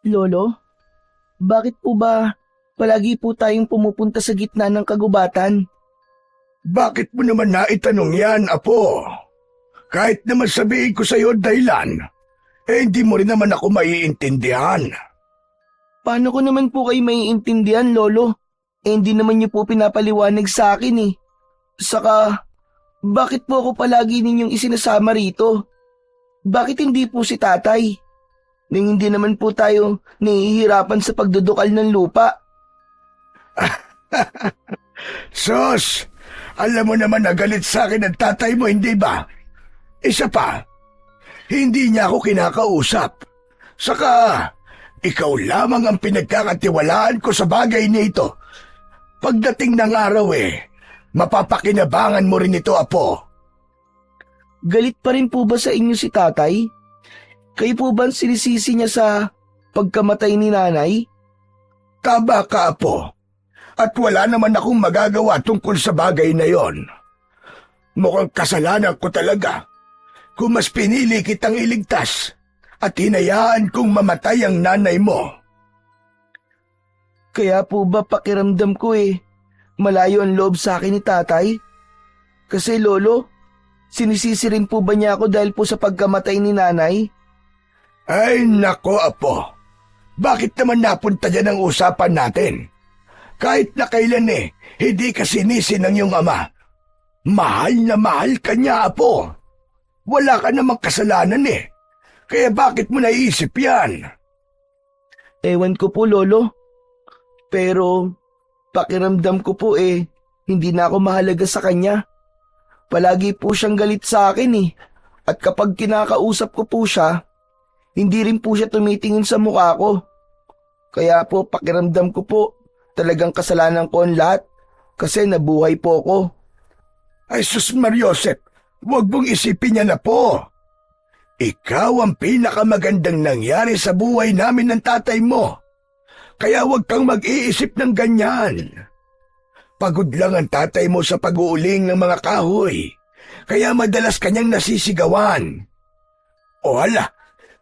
Lolo, bakit po ba palagi po tayong pumupunta sa gitna ng kagubatan? Bakit mo naman naitanong yan, Apo? Kahit naman sabihin ko sa'yo dahilan, hindi mo rin naman ako maiintindihan. Paano ko naman po kayo maiintindihan, Lolo? Hindi naman niyo po pinapaliwanag sa akin eh. Saka, bakit po ako palagi ninyong isinasama rito? Bakit hindi po si tatay? Nang hindi naman po tayo nahihirapan sa pagdudukal ng lupa. Sus, alam mo naman na galit sa akin ang tatay mo, hindi ba? Isa pa, hindi niya ako kinakausap. Saka, ikaw lamang ang pinagkakatiwalaan ko sa bagay nito. Pagdating ng araw mapapakinabangan mo rin ito, Apo. Galit pa rin po ba sa inyo si tatay? Kayo po ba ang sinisisi niya sa pagkamatay ni nanay? Tama ka, Apo. At wala naman akong magagawa tungkol sa bagay na yon. Mukhang kasalanan ko talaga kung mas pinili kitang iligtas at hinayaan kong mamatay ang nanay mo. Kaya po ba pakiramdam ko malayo ang loob sa akin ni tatay? Kasi lolo, sinisisi rin po ba niya ako dahil po sa pagkamatay ni nanay? Ay nako, Apo. Bakit naman napunta dyan ang usapan natin? Kahit na kailan hindi ka sinisi ng iyong ama. Mahal na mahal ka niya, Apo. Wala ka namang kasalanan Kaya bakit mo naiisip yan? Ewan ko po, lolo. Pero pakiramdam ko po hindi na ako mahalaga sa kanya. Palagi po siyang galit sa akin At kapag kinakausap ko po siya, hindi rin po siya tumitingin sa mukha ko. Kaya po pakiramdam ko po, talagang kasalanan ko ang lahat kasi nabuhay po ko. Ay sus Mariosep, huwag mong isipin yan na po. Ikaw ang pinakamagandang nangyari sa buhay namin ng tatay mo. Kaya huwag kang mag-iisip ng ganyan. Pagod lang ang tatay mo sa pag-uuling ng mga kahoy. Kaya madalas kanyang nasisigawan. O hala,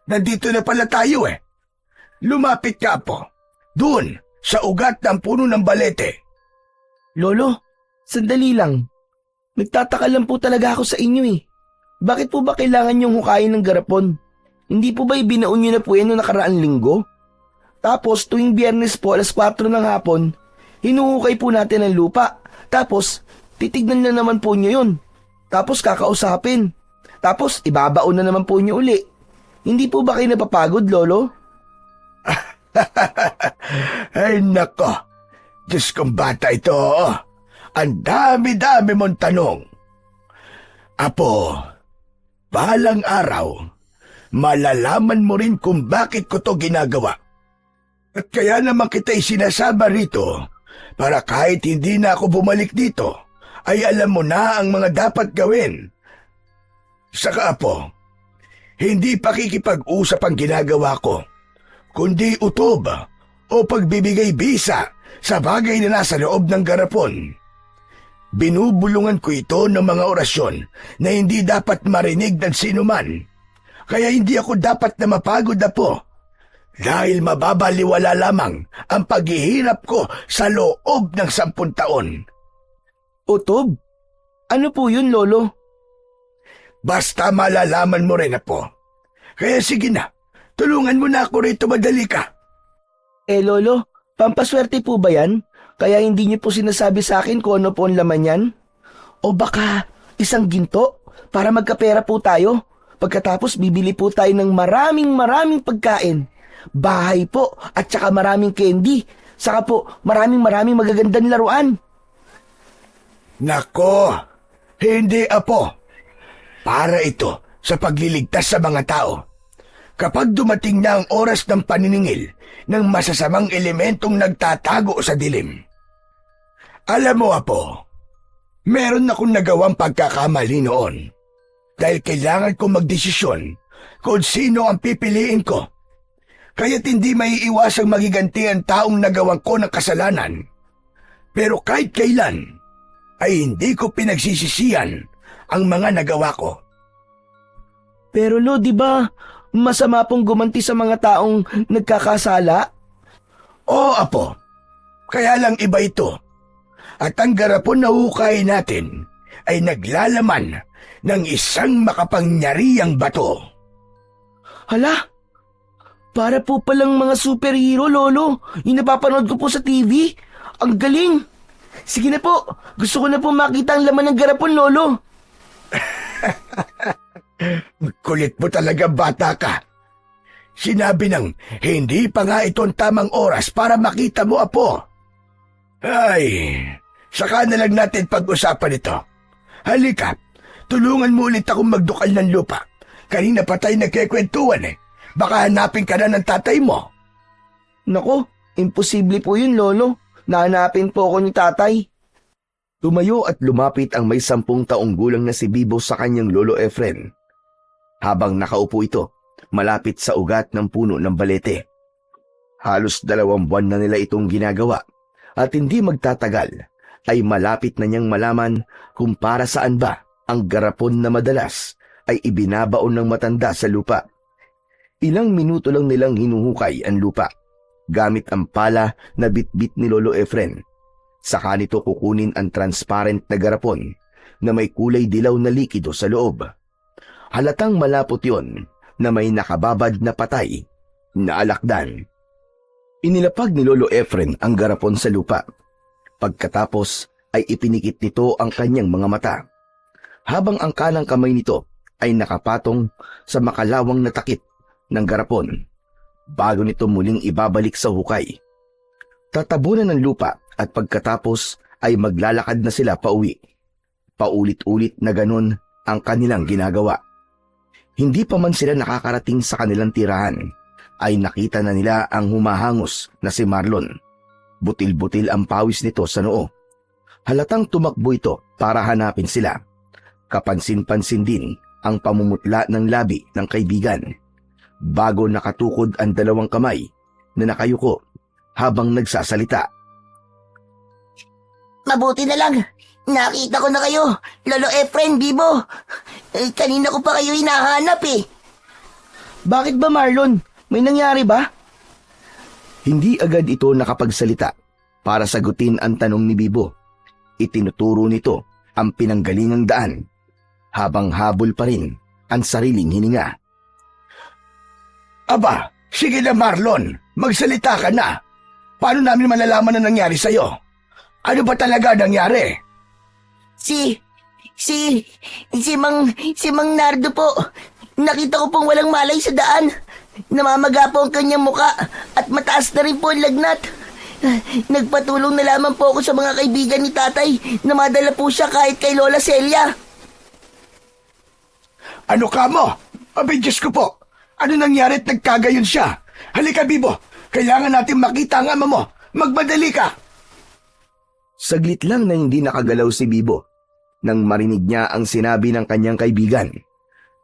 nandito na pala tayo Lumapit ka, Apo. Doon, sa ugat ng puno ng balete. Lolo, sandali lang. Nagtataka lang po talaga ako sa inyo Bakit po ba kailangan niyong hukayin ng garapon? Hindi po ba ibinaon niyo na po yan noong nakaraang linggo? Tapos tuwing Biyernes po alas 4 ng hapon, hinuhukay po natin ang lupa. Tapos titignan na naman po niyo yun. Tapos kakausapin. Tapos ibabaon na naman po niyo uli. Hindi po ba kayo napapagod, Lolo? Ay nako, Diyos kong bata ito. Ang dami-dami mong tanong. Apo, balang araw, malalaman mo rin kung bakit ko to ginagawa. At kaya naman kita isinasama rito para kahit hindi na ako bumalik dito, ay alam mo na ang mga dapat gawin. Saka, Apo, hindi pakikipag-usap ang ginagawa ko, kundi utob o pagbibigay bisa sa bagay na nasa loob ng garapon. Binubulungan ko ito ng mga orasyon na hindi dapat marinig ng sinuman. Kaya hindi ako dapat na mapagod, Apo. Dahil mababaliwala lamang ang paghihirap ko sa loob ng 10 taon. Utob? Ano po yun, Lolo? Basta malalaman mo rin, Apo. Kaya sige na, tulungan mo na ako rito, madali ka. Lolo, pampaswerte po ba yan? Kaya hindi niyo po sinasabi sa akin kung ano po ang laman yan? O baka isang ginto para magkapera po tayo? Pagkatapos bibili po tayo ng maraming pagkain. Bahay po at saka maraming candy. Saka po maraming magagandang laruan. Nako, hindi, Apo. Para ito sa pagliligtas sa mga tao. Kapag dumating na ang oras ng paniningil ng masasamang elementong nagtatago sa dilim. Alam mo, Apo, meron akong nagawang pagkakamali noon. Dahil kailangan kong magdesisyon kung sino ang pipiliin ko. Kaya't hindi maiiwasang magiganti ang taong nagawan ko ng kasalanan. Pero kahit kailan, ay hindi ko pinagsisisihan ang mga nagawa ko. Pero Lo, di ba masama pong gumanti sa mga taong nagkakasala? Oo, Apo. Kaya lang iba ito. At ang garapon na hukay natin ay naglalaman ng isang makapangyarihang bato. Hala, para po palang mga superhero, Lolo. Yung napapanood ko po sa TV. Ang galing. Sige na po, gusto ko na po makita ang laman ng garapon, Lolo. Kulit mo talaga, bata ka. Sinabi nang hindi pa nga ito ang tamang oras para makita mo, Apo. Ay, saka na lang natin pag-usapan ito. Halika, tulungan mo ulit akong magdukal ng lupa. Kanina pa tayo nagkikwentuhan eh. Baka hanapin ka na ng tatay mo. Nako, imposible po yun, Lolo. Nahanapin po ako ni tatay. Tumayo at lumapit ang may 10 taong gulang na si Bibo sa kanyang Lolo Efren. Habang nakaupo ito, malapit sa ugat ng puno ng balete. Halos 2 buwan na nila itong ginagawa at hindi magtatagal ay malapit na niyang malaman kung para saan ba ang garapon na madalas ay ibinabaon ng matanda sa lupa. Ilang minuto lang nilang hinuhukay ang lupa gamit ang pala na bitbit ni Lolo Efren. Saka nito kukunin ang transparent na garapon na may kulay dilaw na likido sa loob. Halatang malapot yon na may nakababad na patay na alakdan. Inilapag ni Lolo Efren ang garapon sa lupa. Pagkatapos ay ipinikit nito ang kanyang mga mata. Habang ang kanang kamay nito ay nakapatong sa makalawang na takip ng garapon bago nito muling ibabalik sa hukay. Tatabunan ng lupa at pagkatapos ay maglalakad na sila pauwi. Paulit-ulit na ganun ang kanilang ginagawa. Hindi pa man sila nakakarating sa kanilang tirahan ay nakita na nila ang humahangos na si Marlon. Butil-butil ang pawis nito sa noo. Halatang tumakbo ito para hanapin sila. Kapansin-pansin din ang pamumutla ng labi ng kaibigan bago nakatukod ang 2 kamay na nakayuko habang nagsasalita. Mabuti na lang. Nakita ko na kayo, Lolo Efren, Bibo. Kanina ko pa kayo hinahanap eh. Bakit ba, Marlon? May nangyari ba? Hindi agad ito nakapagsalita para sagutin ang tanong ni Bibo. Itinuturo nito ang pinanggalingang daan habang habol pa rin ang sariling hininga. Aba, sige na Marlon, magsalita ka na. Paano namin malalaman na nangyari sa'yo? Ano ba talaga nangyari? Si Mang Nardo po. Nakita ko pong walang malay sa daan. Namamaga po ang kanyang muka at mataas na rin po ang lagnat. Nagpatulong na lamang po ako sa mga kaibigan ni tatay na madala po siya kahit kay Lola Celia. Ano ka mo? Abay, Diyos ko po. Ano nangyari at nagkagayon siya? Halika, Bibo. Kailangan natin makita ang ama mo. Magmadali ka. Saglit lang na hindi nakagalaw si Bibo nang marinig niya ang sinabi ng kanyang kaibigan.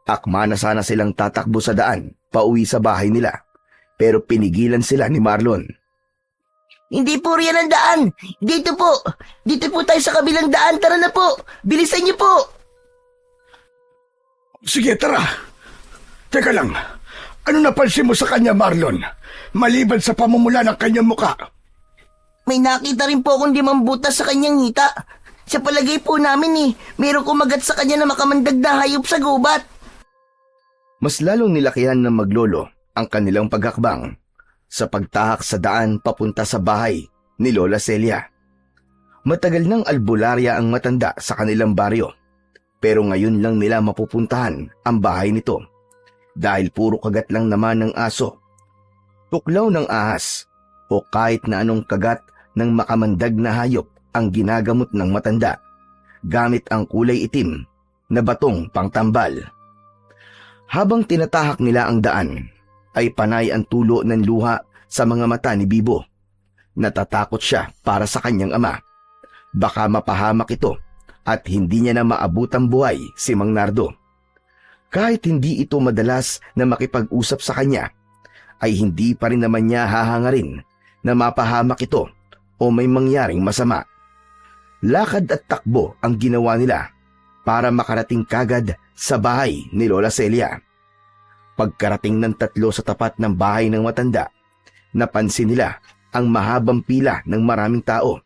Akma na sana silang tatakbo sa daan pauwi sa bahay nila, pero pinigilan sila ni Marlon. Hindi po riyan ang daan. Dito po. Dito po tayo sa kabilang daan. Tara na po. Bilisan niyo po. Sige, tara. Teka lang. Ano napansin mo sa kanya, Marlon? Maliban sa pamumula ng kanyang muka. May nakita rin po akong 5 butas sa kanyang hita. Sa palagay po namin mayroong kumagat sa kanya na makamandag na hayop sa gubat. Mas lalong nilakihan ng maglolo ang kanilang paghakbang sa pagtahak sa daan papunta sa bahay ni Lola Celia. Matagal nang albularya ang matanda sa kanilang baryo, pero ngayon lang nila mapupuntahan ang bahay nito dahil puro kagat lang naman ng aso, tuklaw ng ahas o kahit na anong kagat ng makamandag na hayop ang ginagamot ng matanda gamit ang kulay itim na batong pangtambal. Habang tinatahak nila ang daan, ay panay ang tulo ng luha sa mga mata ni Bibo. Natatakot siya para sa kanyang ama. Baka mapahamak ito at hindi niya na maabutang buhay si Mang Nardo. Kahit hindi ito madalas na makipag-usap sa kanya, ay hindi pa rin naman niya hahangarin na mapahamak ito o may mangyaring masama. Lakad at takbo ang ginawa nila para makarating kagad sa bahay ni Lola Celia. Pagkarating ng tatlo sa tapat ng bahay ng matanda, napansin nila ang mahabang pila ng maraming tao.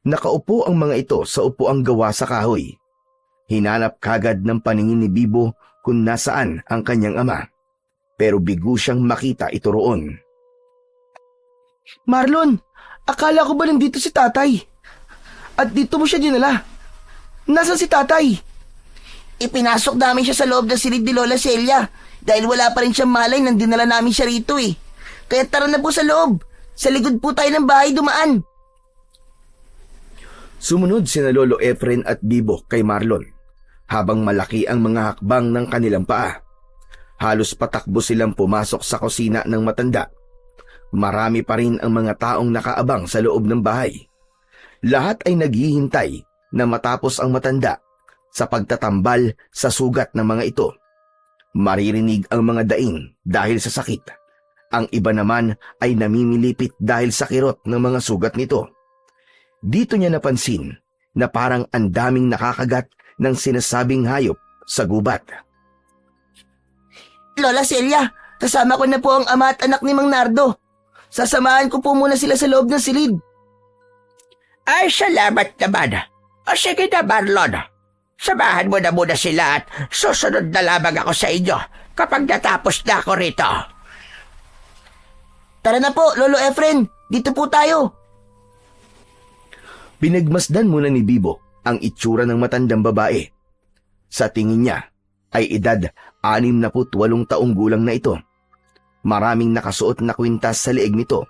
Nakaupo ang mga ito sa upuang gawa sa kahoy. Hinanap kagad ng paningin ni Bibo kung nasaan ang kanyang ama, pero bigo siyang makita ito roon. Marlon, akala ko ba nandito si tatay? At dito mo siya dinala? Nasaan si tatay? Ipinasok namin siya sa loob ng silid ni Lola Celia dahil wala pa rin siyang malay nang dinala namin siya rito eh. Kaya tara na po sa loob. Sa likod po tayo ng bahay dumaan. Sumunod sina Lolo Efren at Bibo kay Marlon habang malaki ang mga hakbang ng kanilang paa. Halos patakbo silang pumasok sa kusina ng matanda. Marami pa rin ang mga taong nakaabang sa loob ng bahay. Lahat ay naghihintay na matapos ang matanda sa pagtatambal sa sugat ng mga ito. Maririnig ang mga daing dahil sa sakit. Ang iba naman ay namimilipit dahil sa kirot ng mga sugat nito. Dito niya napansin na parang ang daming nakakagat ng sinasabing hayop sa gubat. Lola Celia, kasama ko na po ang ama at anak ni Mang Nardo. Sasamahan ko po muna sila sa loob ng silid. Ay, salamat naman. O sige na, Marlon. Samahan mo na muna sila at susunod na lamang ako sa inyo kapag natapos na ako rito. Tara na po, Lolo Efren. Dito po tayo. Pinagmasdan muna ni Bibo ang itsura ng matandang babae. Sa tingin niya ay edad 68 taong gulang na ito. Maraming nakasuot na kwintas sa leeg nito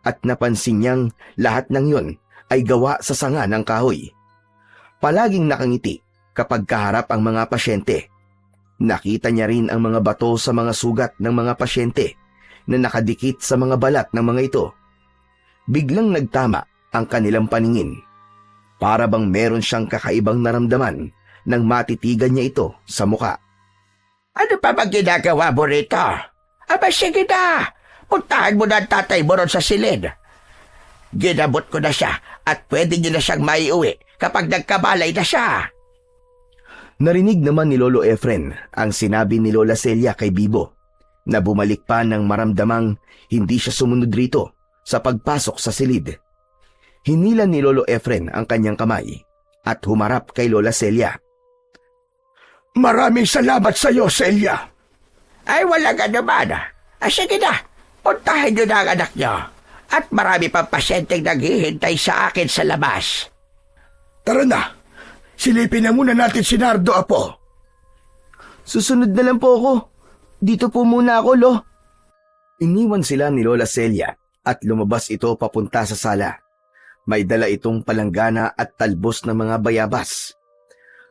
at napansin niyang lahat ng yon ay gawa sa sanga ng kahoy. Palaging nakangiti kapag kaharap ang mga pasyente. Nakita niya rin ang mga bato sa mga sugat ng mga pasyente na nakadikit sa mga balat ng mga ito. Biglang nagtama ang kanilang paningin. Para bang meron siyang kakaibang naramdaman nang matitigan niya ito sa muka. Ano pa bang ginagawa mo rito? Aba, sige na. Puntahan mo na ang tatay mo ron sa silid. Ginabot ko na siya at pwede niyo na siyang maiuwi kapag nagkabalay na siya. Narinig naman ni Lolo Efren ang sinabi ni Lola Celia kay Bibo na bumalik pa ng maramdamang hindi siya sumunod rito sa pagpasok sa silid. Hinilan ni Lolo Efren ang kanyang kamay at humarap kay Lola Celia. Maraming salamat sa iyo, Celia. Ay, wala ka naman. Sige na, puntahan niyo na ang anak niyo. At marami pang pasyenteng naghihintay sa akin sa labas. Tara na. Silipin na muna natin si Nardo, Apo. Susunod na lang po ako. Dito po muna ako, Lo. Iniwan sila ni Lola Celia at lumabas ito papunta sa sala. May dala itong palanggana at talbos ng mga bayabas.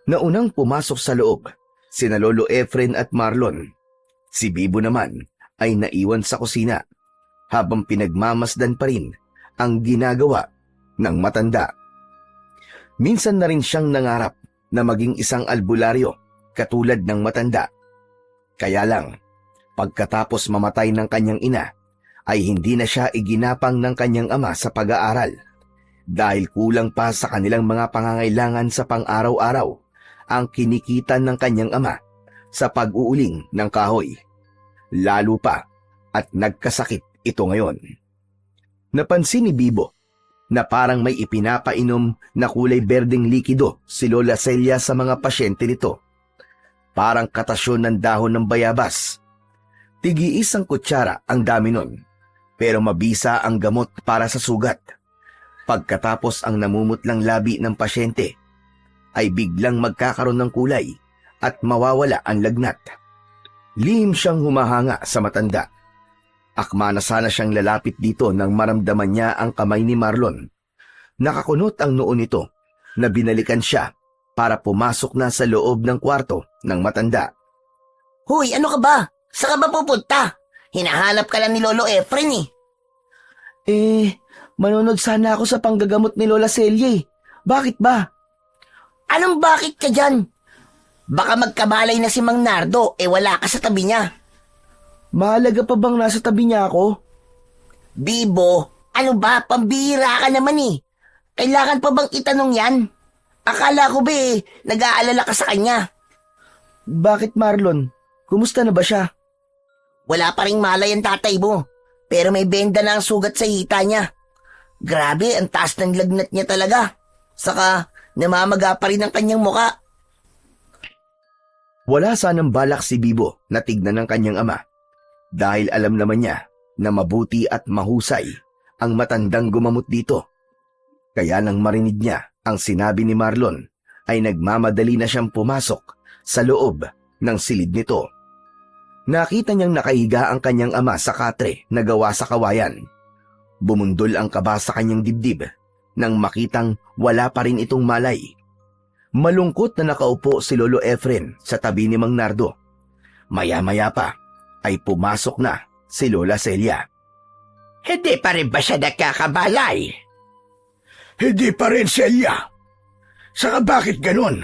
Naunang pumasok sa loob, sina Lolo Efren at Marlon. Si Bibo naman ay naiwan sa kusina habang pinagmamasdan pa rin ang ginagawa ng matanda. Minsan na rin siyang nangarap na maging isang albularyo katulad ng matanda. Kaya lang, pagkatapos mamatay ng kanyang ina, ay hindi na siya iginapang ng kanyang ama sa pag-aaral dahil kulang pa sa kanilang mga pangangailangan sa pang-araw-araw ang kinikitan ng kanyang ama sa pag-uuling ng kahoy. Lalo pa at nagkasakit ito ngayon. Napansin ni Bibo na parang may ipinapainom na kulay berdeng likido si Lola Celia sa mga pasyente nito. Parang katasyon ng dahon ng bayabas. Tigi-isang kutsara ang dami nun, pero mabisa ang gamot para sa sugat. Pagkatapos ang namumutlang labi ng pasyente, ay biglang magkakaroon ng kulay at mawawala ang lagnat. Lihim siyang humahanga sa matanda. Akma na sana siyang lalapit dito nang maramdaman niya ang kamay ni Marlon. Nakakunot ang noo nito na binalikan siya para pumasok na sa loob ng kwarto ng matanda. Hoy, ano ka ba? Saan ka ba pupunta? Hinahanap ka lang ni Lolo Efren eh. Manunod sana ako sa panggagamot ni Lola Celia eh. Bakit ba? Anong bakit ka dyan? Baka magkabalay na si Mang Nardo, wala ka sa tabi niya. Mahalaga pa bang nasa tabi niya ako? Bibo, ano ba? Pambihira ka naman eh. Kailangan pa bang itanong yan? Akala ko ba nag-aalala ka sa kanya. Bakit Marlon? Kumusta na ba siya? wala pa ring malay ang tatay mo. Pero may benda na ang sugat sa hita niya. Grabe, ang taas ng lagnat niya talaga. Saka, namamaga pa rin ang kanyang muka. Wala sanang balak si Bibo na tignan ng kanyang ama dahil alam naman niya na mabuti at mahusay ang matandang gumamot dito. Kaya nang marinig niya ang sinabi ni Marlon ay nagmamadali na siyang pumasok sa loob ng silid nito. Nakita niyang nakahiga ang kanyang ama sa katre na gawa sa kawayan. Bumundol ang kaba sa kanyang dibdib nang makitang wala pa rin itong malay. Malungkot na nakaupo si Lolo Efren sa tabi ni Mang Nardo. Maya-maya pa ay pumasok na si Lola Celia. Hindi pa rin ba siya nakakabalay? Hindi pa rin, Celia. Saka bakit ganun?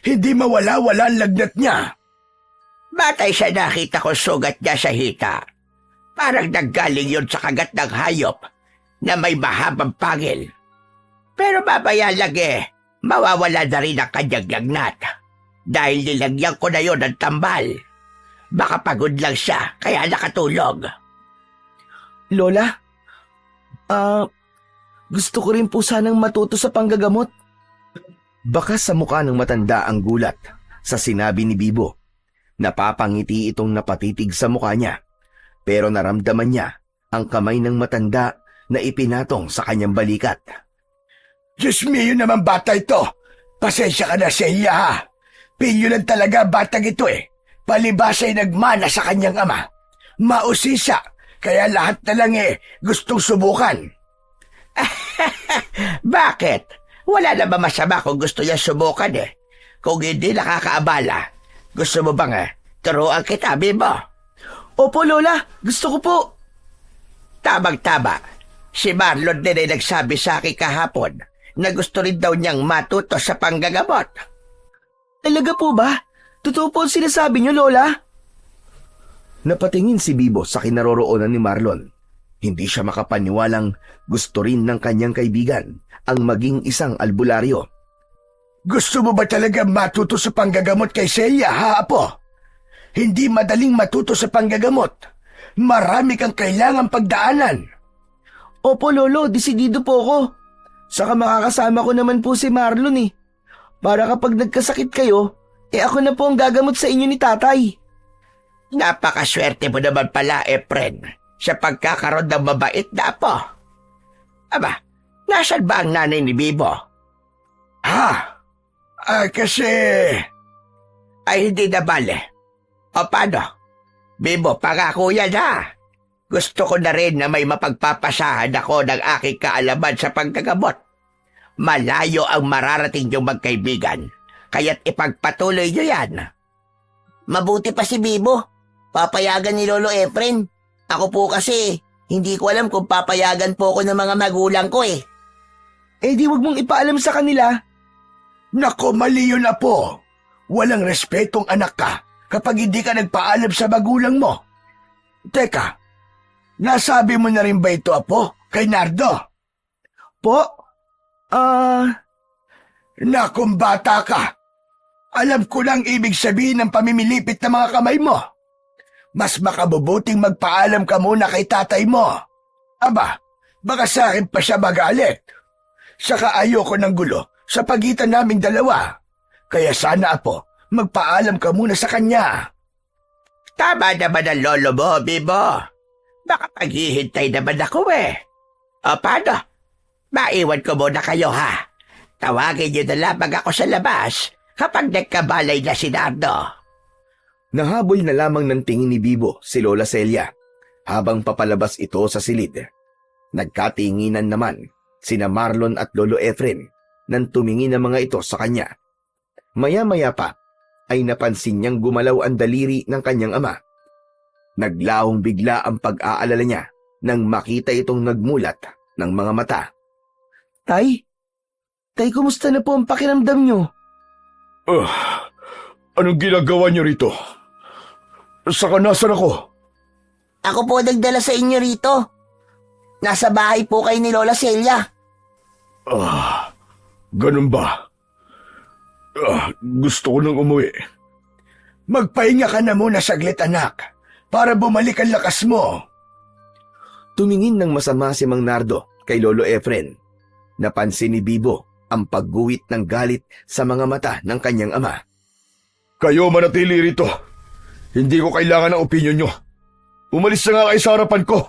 Hindi mawala-wala ang lagnat niya. Batay siya nakita ko sugat niya sa hita. Parang naggaling yun sa kagat ng hayop na may mahabang pangil. Pero babaya lang mawawala na rin ang kanyang lagnat. Dahil nilagyan ko na yun ng tambal. Baka pagod lang siya, kaya nakatulog. Lola, gusto ko rin po sanang matuto sa panggagamot. Bakas sa mukha ng matanda ang gulat sa sinabi ni Bibo. Napapangiti itong napatitig sa mukha niya, pero naramdaman niya ang kamay ng matanda na ipinatong sa kanyang balikat. Diyos mio naman bata ito. Pasensya ka na, Celia, ha? Pilyo lang talaga batang ito Palibasa ay nagmana sa kanyang ama. Mausisa, kaya lahat na lang gustong subukan. Bakit? Wala na ba masama kung gusto niya subukan Kung hindi nakakaabala, gusto mo bang turuan kita, Bibo? Opo, Lola. Gusto ko po. Tamang-tama. Si Marlon din ay nagsabi sa akin kahapon na gusto rin daw niyang matuto sa panggagamot. Talaga po ba? Totoo po ang sinasabi niyo, Lola? Napatingin si Bibo sa kinaroroonan ni Marlon. Hindi siya makapaniwalang gusto rin ng kanyang kaibigan ang maging isang albularyo. Gusto mo ba talaga matuto sa panggagamot kay Celia, ha, Apo? Hindi madaling matuto sa panggagamot. Marami kang kailangang pagdaanan. Opo, Lolo. Desidido po ako. Saka makakasama ko naman po si Marlon Para kapag nagkasakit kayo, ako na po ang gagamot sa inyo ni tatay. Napakaswerte mo naman pala, Efren, sa pagkakaroon ng mabait na apo. Aba, nasan ba ang nanay ni Bibo? Kasi... Ay hindi na bale. O paano? Bibo, pangako yan Gusto ko na rin na may mapagpapasahan ako ng aking kaalaman sa pagkagamot. Malayo ang mararating yung magkaibigan, kaya't ipagpatuloy nyo yan. Mabuti pa si Bibo. Papayagan ni Lolo Efren. Ako po kasi, hindi ko alam kung papayagan po ako ng mga magulang ko Di wag mong ipaalam sa kanila. Nako, mali yun, Apo. Walang respetong anak ka kapag hindi ka nagpaalam sa magulang mo. Teka, nasabi mo na rin ba ito, Apo, kay Nardo? Po? Nakong bata ka. Alam ko lang ibig sabihin ng pamimilipit ng mga kamay mo. Mas makabubuting magpaalam ka muna kay tatay mo. Aba, baka sa akin pa siya magalit. Saka ayoko ng gulo sa pagitan naming dalawa. Kaya sana, Apo, magpaalam ka muna sa kanya. Tama naman ang lolo mo, Bibo. Baka paghihintay naman ako O paano? Maiwan ko muna kayo Tawagin niyo na lamang ako sa labas kapag nagkabalay na si Nardo. Nahabol na lamang ng tingin ni Bibo si Lola Celia habang papalabas ito sa silid. Nagkatinginan naman sina Marlon at Lolo Efren nang tumingin ang mga ito sa kanya. Maya-maya pa ay napansin niyang gumalaw ang daliri ng kanyang ama. Naglahong bigla ang pag-aalala niya nang makita itong nagmulat ng mga mata. Tay, kumusta na po ang pakiramdam niyo? Anong ginagawa niyo rito? Saka nasan ako? Ako po nagdala sa inyo rito. Nasa bahay po kayo ni Lola Celia. Ganun ba? Gusto ko nang umuwi. Magpahinga ka na muna saglit, anak. para bumalik ang lakas mo. Tumingin ng masama si Mang Nardo kay Lolo Efren. Napansin ni Bibo ang pagguhit ng galit sa mga mata ng kanyang ama. Kayo manatili rito. Hindi ko kailangan ng opinyon nyo. Umalis na nga kayo sa harapan ko.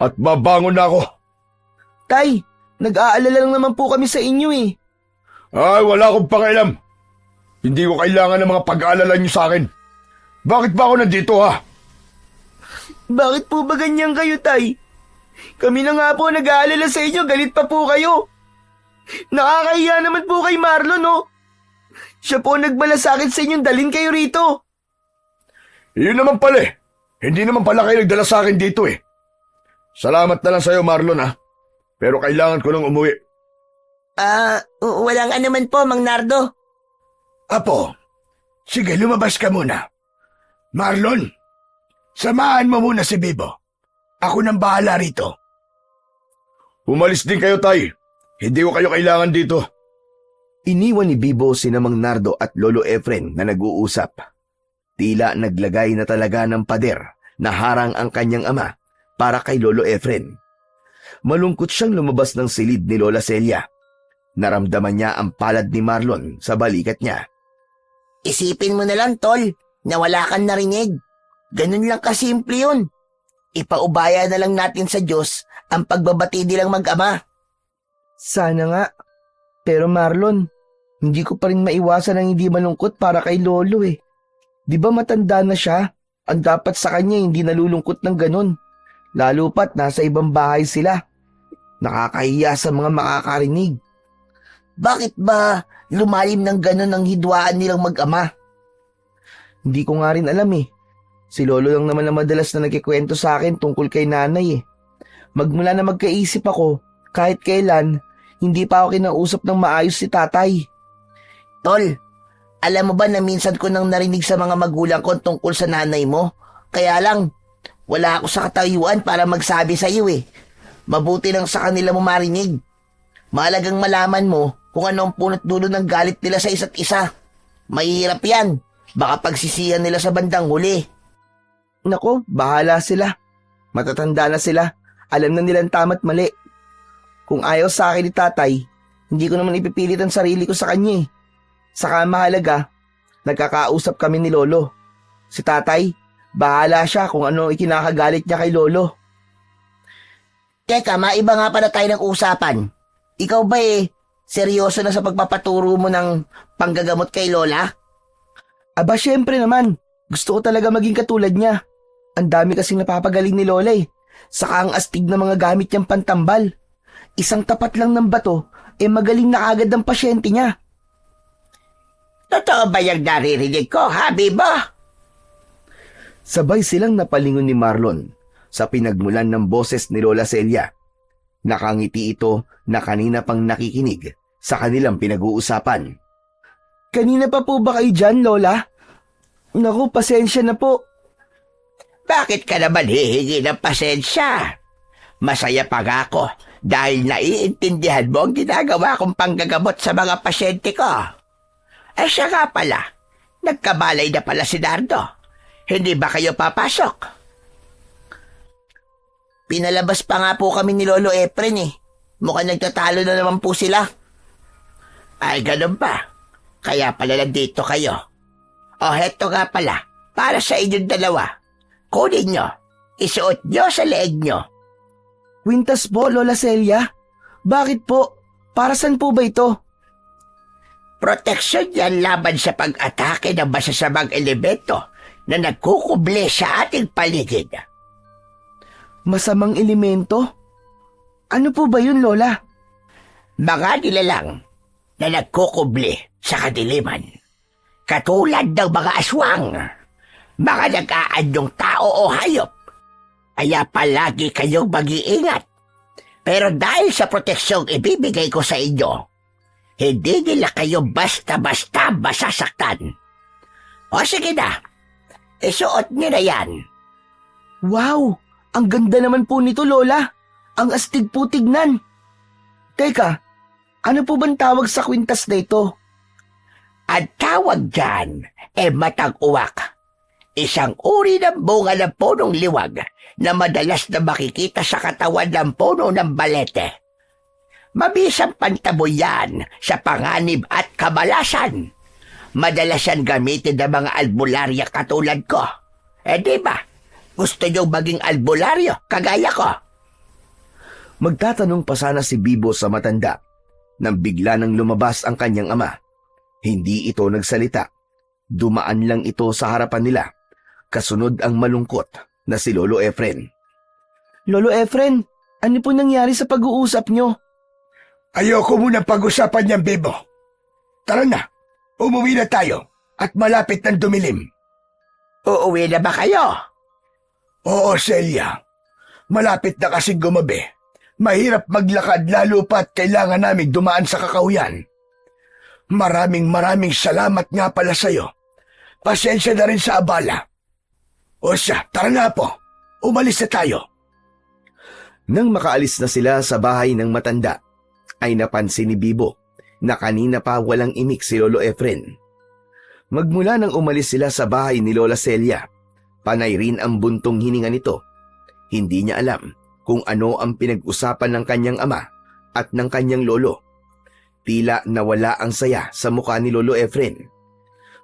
At babangon na ako. Tay, nag-aalala lang naman po kami sa inyo eh. Ay, wala akong pakialam. Hindi ko kailangan ng mga pag-aalala nyo sa akin. Bakit ba ako nandito ha? Bakit po ba ganyan kayo, Tay? Kami na nga po nag-aalala sa inyo, galit pa po kayo. Nakakahiya naman po kay Marlon, no? Siya po nagbala sa akin sa inyong dalhin kayo rito. Yun naman pala eh. Hindi naman pala kayo nagdala sa akin dito eh. Salamat na lang sa'yo, Marlon ha. Pero kailangan ko nang umuwi. Walang anuman po, Mang Nardo. Apo, sige lumabas ka muna. Marlon, samahan mo muna si Bibo. Ako nang bahala rito. Umalis din kayo, Tay. Hindi ko kayo kailangan dito. Iniwan ni Bibo sina Mang Nardo at Lolo Efren na nag-uusap. Tila naglagay na talaga ng pader na harang ang kanyang ama para kay Lolo Efren. Malungkot siyang lumabas ng silid ni Lola Celia. Naramdaman niya ang palad ni Marlon sa balikat niya. Isipin mo na lang, Tol, na wala kang narinig. Ganun lang kasimple yun. Ipaubaya na lang natin sa Diyos ang pagbabati nilang mag-ama. Sana nga. Pero Marlon, hindi ko pa rin maiwasan ang hindi malungkot para kay Lolo eh. Di ba matanda na siya? Ang dapat sa kanya hindi nalulungkot ng ganun. Lalo pat nasa ibang bahay sila. Nakakahiya sa mga makakarinig. Bakit ba lumalim ng ganun ang hidwaan nilang mag-ama? Hindi ko nga rin alam eh. Si Lolo lang naman ang madalas na nagkikwento sa akin tungkol kay nanay eh. Magmula na magkaisip ako, kahit kailan, hindi pa ako kinausap ng maayos si tatay. Tol, alam mo ba na minsan ko nang narinig sa mga magulang ko tungkol sa nanay mo? Kaya lang, wala ako sa katayuan para magsabi sa iyo eh. Mabuti lang sa kanila mo marinig. Mahalagang malaman mo kung ano ang punot dulo ng galit nila sa isa't isa. Mahirap yan. Baka pagsisihan nila sa bandang huli. Nako, bahala sila. Matatanda na sila. Alam na nilang tama't mali. Kung ayaw sa akin ni tatay, hindi ko naman ipipilit ang sarili ko sa kanya eh. Saka mahalaga, nagkakausap kami ni Lolo. Si tatay, bahala siya kung ano ikinakagalit niya kay Lolo. Teka, maiba nga pala tayo ng usapan. Ikaw ba seryoso na sa pagpapaturo mo ng panggagamot kay Lola? Aba, syempre naman. Gusto ko talaga maging katulad niya. Ang dami kasing napapagaling ni Lola eh. Saka ang astig na mga gamit niyang pantambal. Isang tapat lang ng bato, magaling na agad ang pasyente niya. Totoo ba yung naririnig ko, ha, Bibo? Sabay silang napalingon ni Marlon sa pinagmulan ng boses ni Lola Celia. Nakangiti ito na kanina pang nakikinig sa kanilang pinag-uusapan. Kanina pa po ba kayo dyan, Lola? Naku, pasensya na po. Bakit ka naman hihingi ng pasensya? Masaya pa nga ako dahil naiintindihan mo ang ginagawa kong panggagamot sa mga pasyente ko. Siya nga pala, nagkabalay na pala si Nardo. Hindi ba kayo papasok? Pinalabas pa nga po kami ni Lolo Efren eh. Mukhang nagtatalo na naman po sila. Ay, ganun ba? Kaya pala nandito kayo. O heto nga pala, para sa inyong dalawa. Kunin nyo, isuot nyo sa leeg nyo. Kwintas po, Lola Celia. Bakit po? Para saan po ba ito? Proteksyon yan laban sa pag-atake ng masasamang elemento na nagkukuble sa ating paligid. Masamang elemento? Ano po ba yun, Lola? Mga nilalang na nagkukuble sa kadiliman. Katulad ng mga aswang, mga nag-aanyong tao o hayop. Kaya palagi kayong mag-iingat. Pero dahil sa proteksyong ibibigay ko sa inyo, hindi nila kayo basta-basta masasaktan. O sige na, isuot niyo na yan. Wow! Ang ganda naman po nito, Lola. Ang astig po tignan. Teka, ano po bang tawag sa kwintas na ito? Ang tawag dyan, matag-uwak. Isang uri ng bunga ng punong liwag na madalas na makikita sa katawan ng puno ng balete. Mabisang pantaboy yan sa panganib at kamalasan. Madalas yan gamitin ng mga albularya katulad ko. Di ba? Gusto nyo maging albularyo kagaya ko? Magtatanong pa sana si Bibo sa matanda nang bigla nang lumabas ang kanyang ama. Hindi ito nagsalita. Dumaan lang ito sa harapan nila. Kasunod ang malungkot na si Lolo Efren. Lolo Efren, ano po nangyari sa pag-uusap nyo? Ayoko muna pag-usapan niyan, Bibo. Tara na, umuwi na tayo at malapit ng dumilim. Uuwi na ba kayo? Oo, Celia. Malapit na kasing gumabi. Mahirap maglakad lalo pa't kailangan namin dumaan sa kakauyan. Maraming salamat nga pala sa'yo. Pasensya na rin sa abala. O siya, tara na po. Umalis na tayo. Nang makaalis na sila sa bahay ng matanda, ay napansin ni Bibo na kanina pa walang imik si Lolo Efren. Magmula nang umalis sila sa bahay ni Lola Celia, panay rin ang buntong hininga nito. Hindi niya alam kung ano ang pinag-usapan ng kanyang ama at ng kanyang lolo. Tila nawala ang saya sa mukha ni Lolo Efren.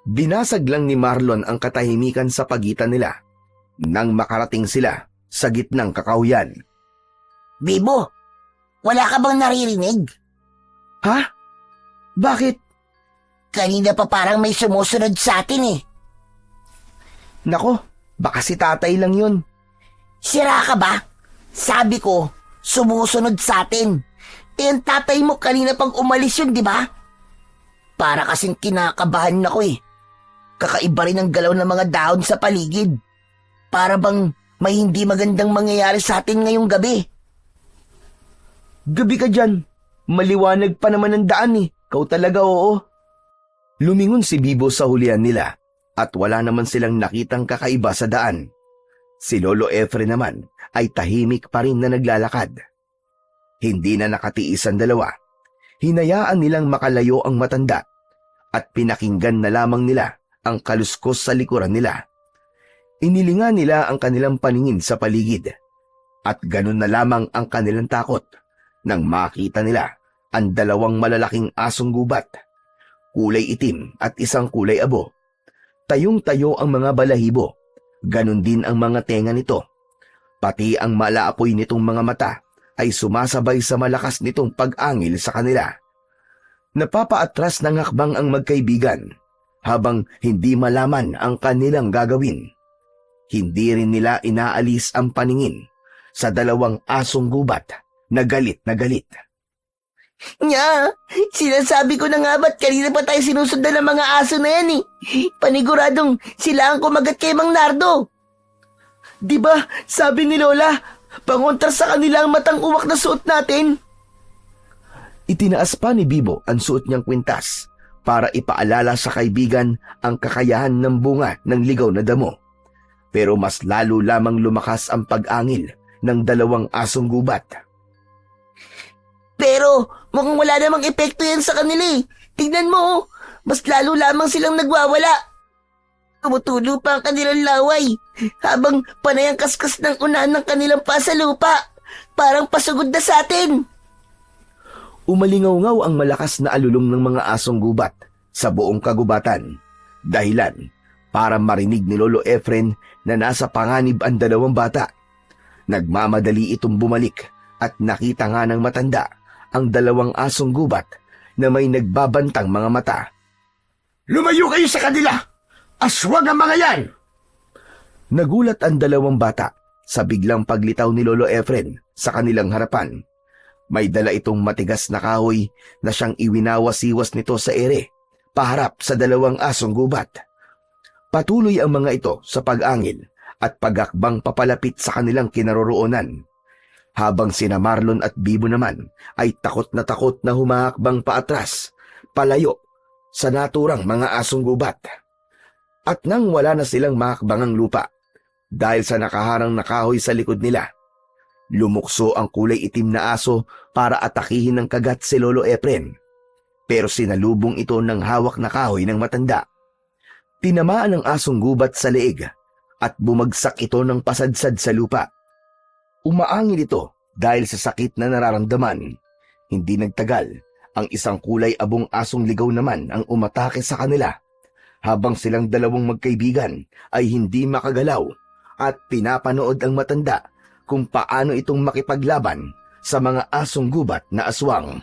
Binasag lang ni Marlon ang katahimikan sa pagitan nila nang makarating sila sa gitnang kakauyan. Bibo, wala ka bang naririnig? Ha? Bakit? Kanina pa parang may sumusunod sa atin eh. Nako, baka si tatay lang yun. Sira ka ba? Sabi ko, sumusunod sa atin. Ang tatay mo kanina pang umalis yun, di ba? Para kasing kinakabahan ako eh. Kakaiba rin ang galaw ng mga dahon sa paligid. Para bang may hindi magandang mangyayari sa atin ngayong gabi. Gabi ka dyan. Maliwanag pa naman ang daan eh. Kau talaga oo. Lumingon si Bibo sa hulihan nila at wala naman silang nakitang kakaiba sa daan. Si Lolo Efren naman ay tahimik pa rin na naglalakad. Hindi na nakatiis ang dalawa. Hinayaan nilang makalayo ang matanda at pinakinggan na lamang nila ang kaluskos sa likuran nila. Inilingan nila ang kanilang paningin sa paligid at ganun na lamang ang kanilang takot nang makita nila ang dalawang malalaking asong gubat, kulay itim at isang kulay abo. Tayong-tayo ang mga balahibo, ganun din ang mga tenga nito. Pati ang malaapoy nitong mga mata ay sumasabay sa malakas nitong pag-angil sa kanila. Napapaatras ng hakbang ang magkaibigan habang hindi malaman ang kanilang gagawin. Hindi rin nila inaalis ang paningin sa dalawang asong gubat na galit na galit. Nya, sinasabi ko na nga ba't kanina pa tayo sinusundan ng mga aso na yan eh. Paniguradong sila ang kumagat kay Mang Nardo. Diba, sabi ni Lola, pangontra sa kanila ang matang uwak na suot natin. Itinaas pa ni Bibo ang suot niyang kwintas para ipaalala sa kaibigan ang kakayahan ng bunga ng ligaw na damo. Pero mas lalo lamang lumakas ang pag-angil ng dalawang asong gubat. Pero mukhang wala namang epekto yan sa kanila eh. Tignan mo oh, mas lalo lamang silang nagwawala. Tumutulo pa ang kanilang laway habang panay ang kaskas ng unahan ng kanilang paa sa lupa. Parang pasugod na sa atin. Umalingaw-ngaw ang malakas na alulong ng mga asong gubat sa buong kagubatan. Dahilan para marinig ni Lolo Efren na nasa panganib ang dalawang bata. Nagmamadali itong bumalik at nakita nga ng matanda ang dalawang asong gubat na may nagbabantang mga mata. Lumayo kayo sa kanila! Aswang ang mga yan! Nagulat ang dalawang bata sa biglang paglitaw ni Lolo Efren sa kanilang harapan. May dala itong matigas na kahoy na siyang iwinawas-iwas nito sa ere, paharap sa dalawang asong gubat. Patuloy ang mga ito sa pag-angil at pagakbang papalapit sa kanilang kinaroroonan. Habang sina Marlon at Bibo naman ay takot na humahakbang paatras, palayo sa naturang mga asong gubat. At nang wala na silang mahakbangang lupa, dahil sa nakaharang na kahoy sa likod nila, lumukso ang kulay itim na aso para atakihin ng kagat si Lolo Efren. Pero sinalubong ito ng hawak na kahoy ng matanda. Tinamaan ng asong gubat sa leeg at bumagsak ito ng pasadsad sa lupa. Umaangil ito dahil sa sakit na nararamdaman. Hindi nagtagal, ang isang kulay abong asong ligaw naman ang umatake sa kanila, habang silang dalawang magkaibigan ay hindi makagalaw at pinapanood ang matanda kung paano itong makipaglaban sa mga asong gubat na aswang.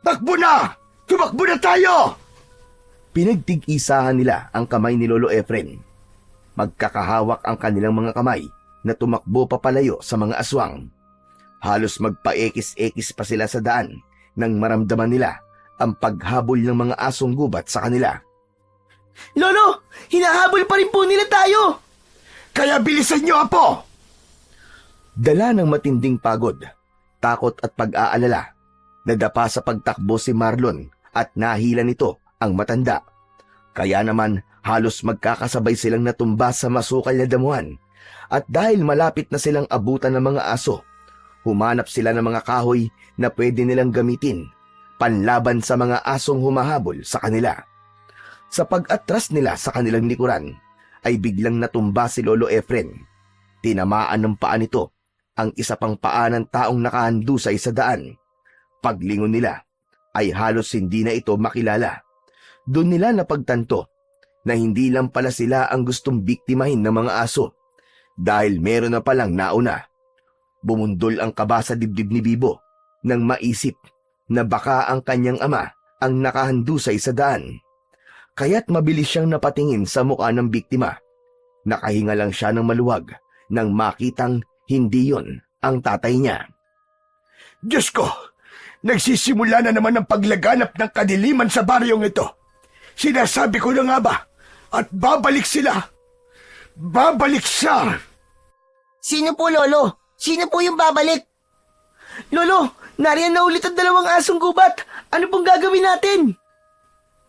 Takbo na! Tumakbo na tayo! Pinagtig-isahan nila ang kamay ni Lolo Efren. Magkakahawak ang kanilang mga kamay na tumakbo papalayo sa mga aswang. Halos magpaekis-ekis pa sila sa daan nang maramdaman nila ang paghabol ng mga asong gubat sa kanila. Lolo, hinahabol pa rin po nila tayo! Kaya bilisan niyo, Apo! Dala ng matinding pagod, takot at pag-aalala, nadapa sa pagtakbo si Marlon at nahila nito ang matanda. Kaya naman halos magkakasabay silang natumba sa masukal na damuhan, at dahil malapit na silang abutan ng mga aso, humanap sila ng mga kahoy na pwede nilang gamitin panlaban sa mga asong humahabol sa kanila. Sa pag-atras nila sa kanilang likuran, ay biglang natumba si Lolo Efren. Tinamaan ng paa nito ang isa pang paa ng taong nakahandusay sa daan. Paglingon nila ay halos hindi na ito makilala. Doon nila napagtanto na hindi lang pala sila ang gustong biktimahin ng mga aso, dahil meron na palang nauna. Bumundol ang kaba sa dibdib ni Bibo nang maisip na baka ang kanyang ama ang nakahandusay sa daan. Kaya't mabilis siyang napatingin sa mukha ng biktima. Nakahinga lang siya ng maluwag nang makitang hindi yon ang tatay niya. Diyos ko! Nagsisimula na naman ang paglaganap ng kadiliman sa baryong ito. Sinasabi ko na nga ba? At babalik sila! Babalik siya! Sino po, Lolo? Sino po yung babalik? Lolo, nariyan na ulit ang dalawang asong gubat. Ano pong gagawin natin?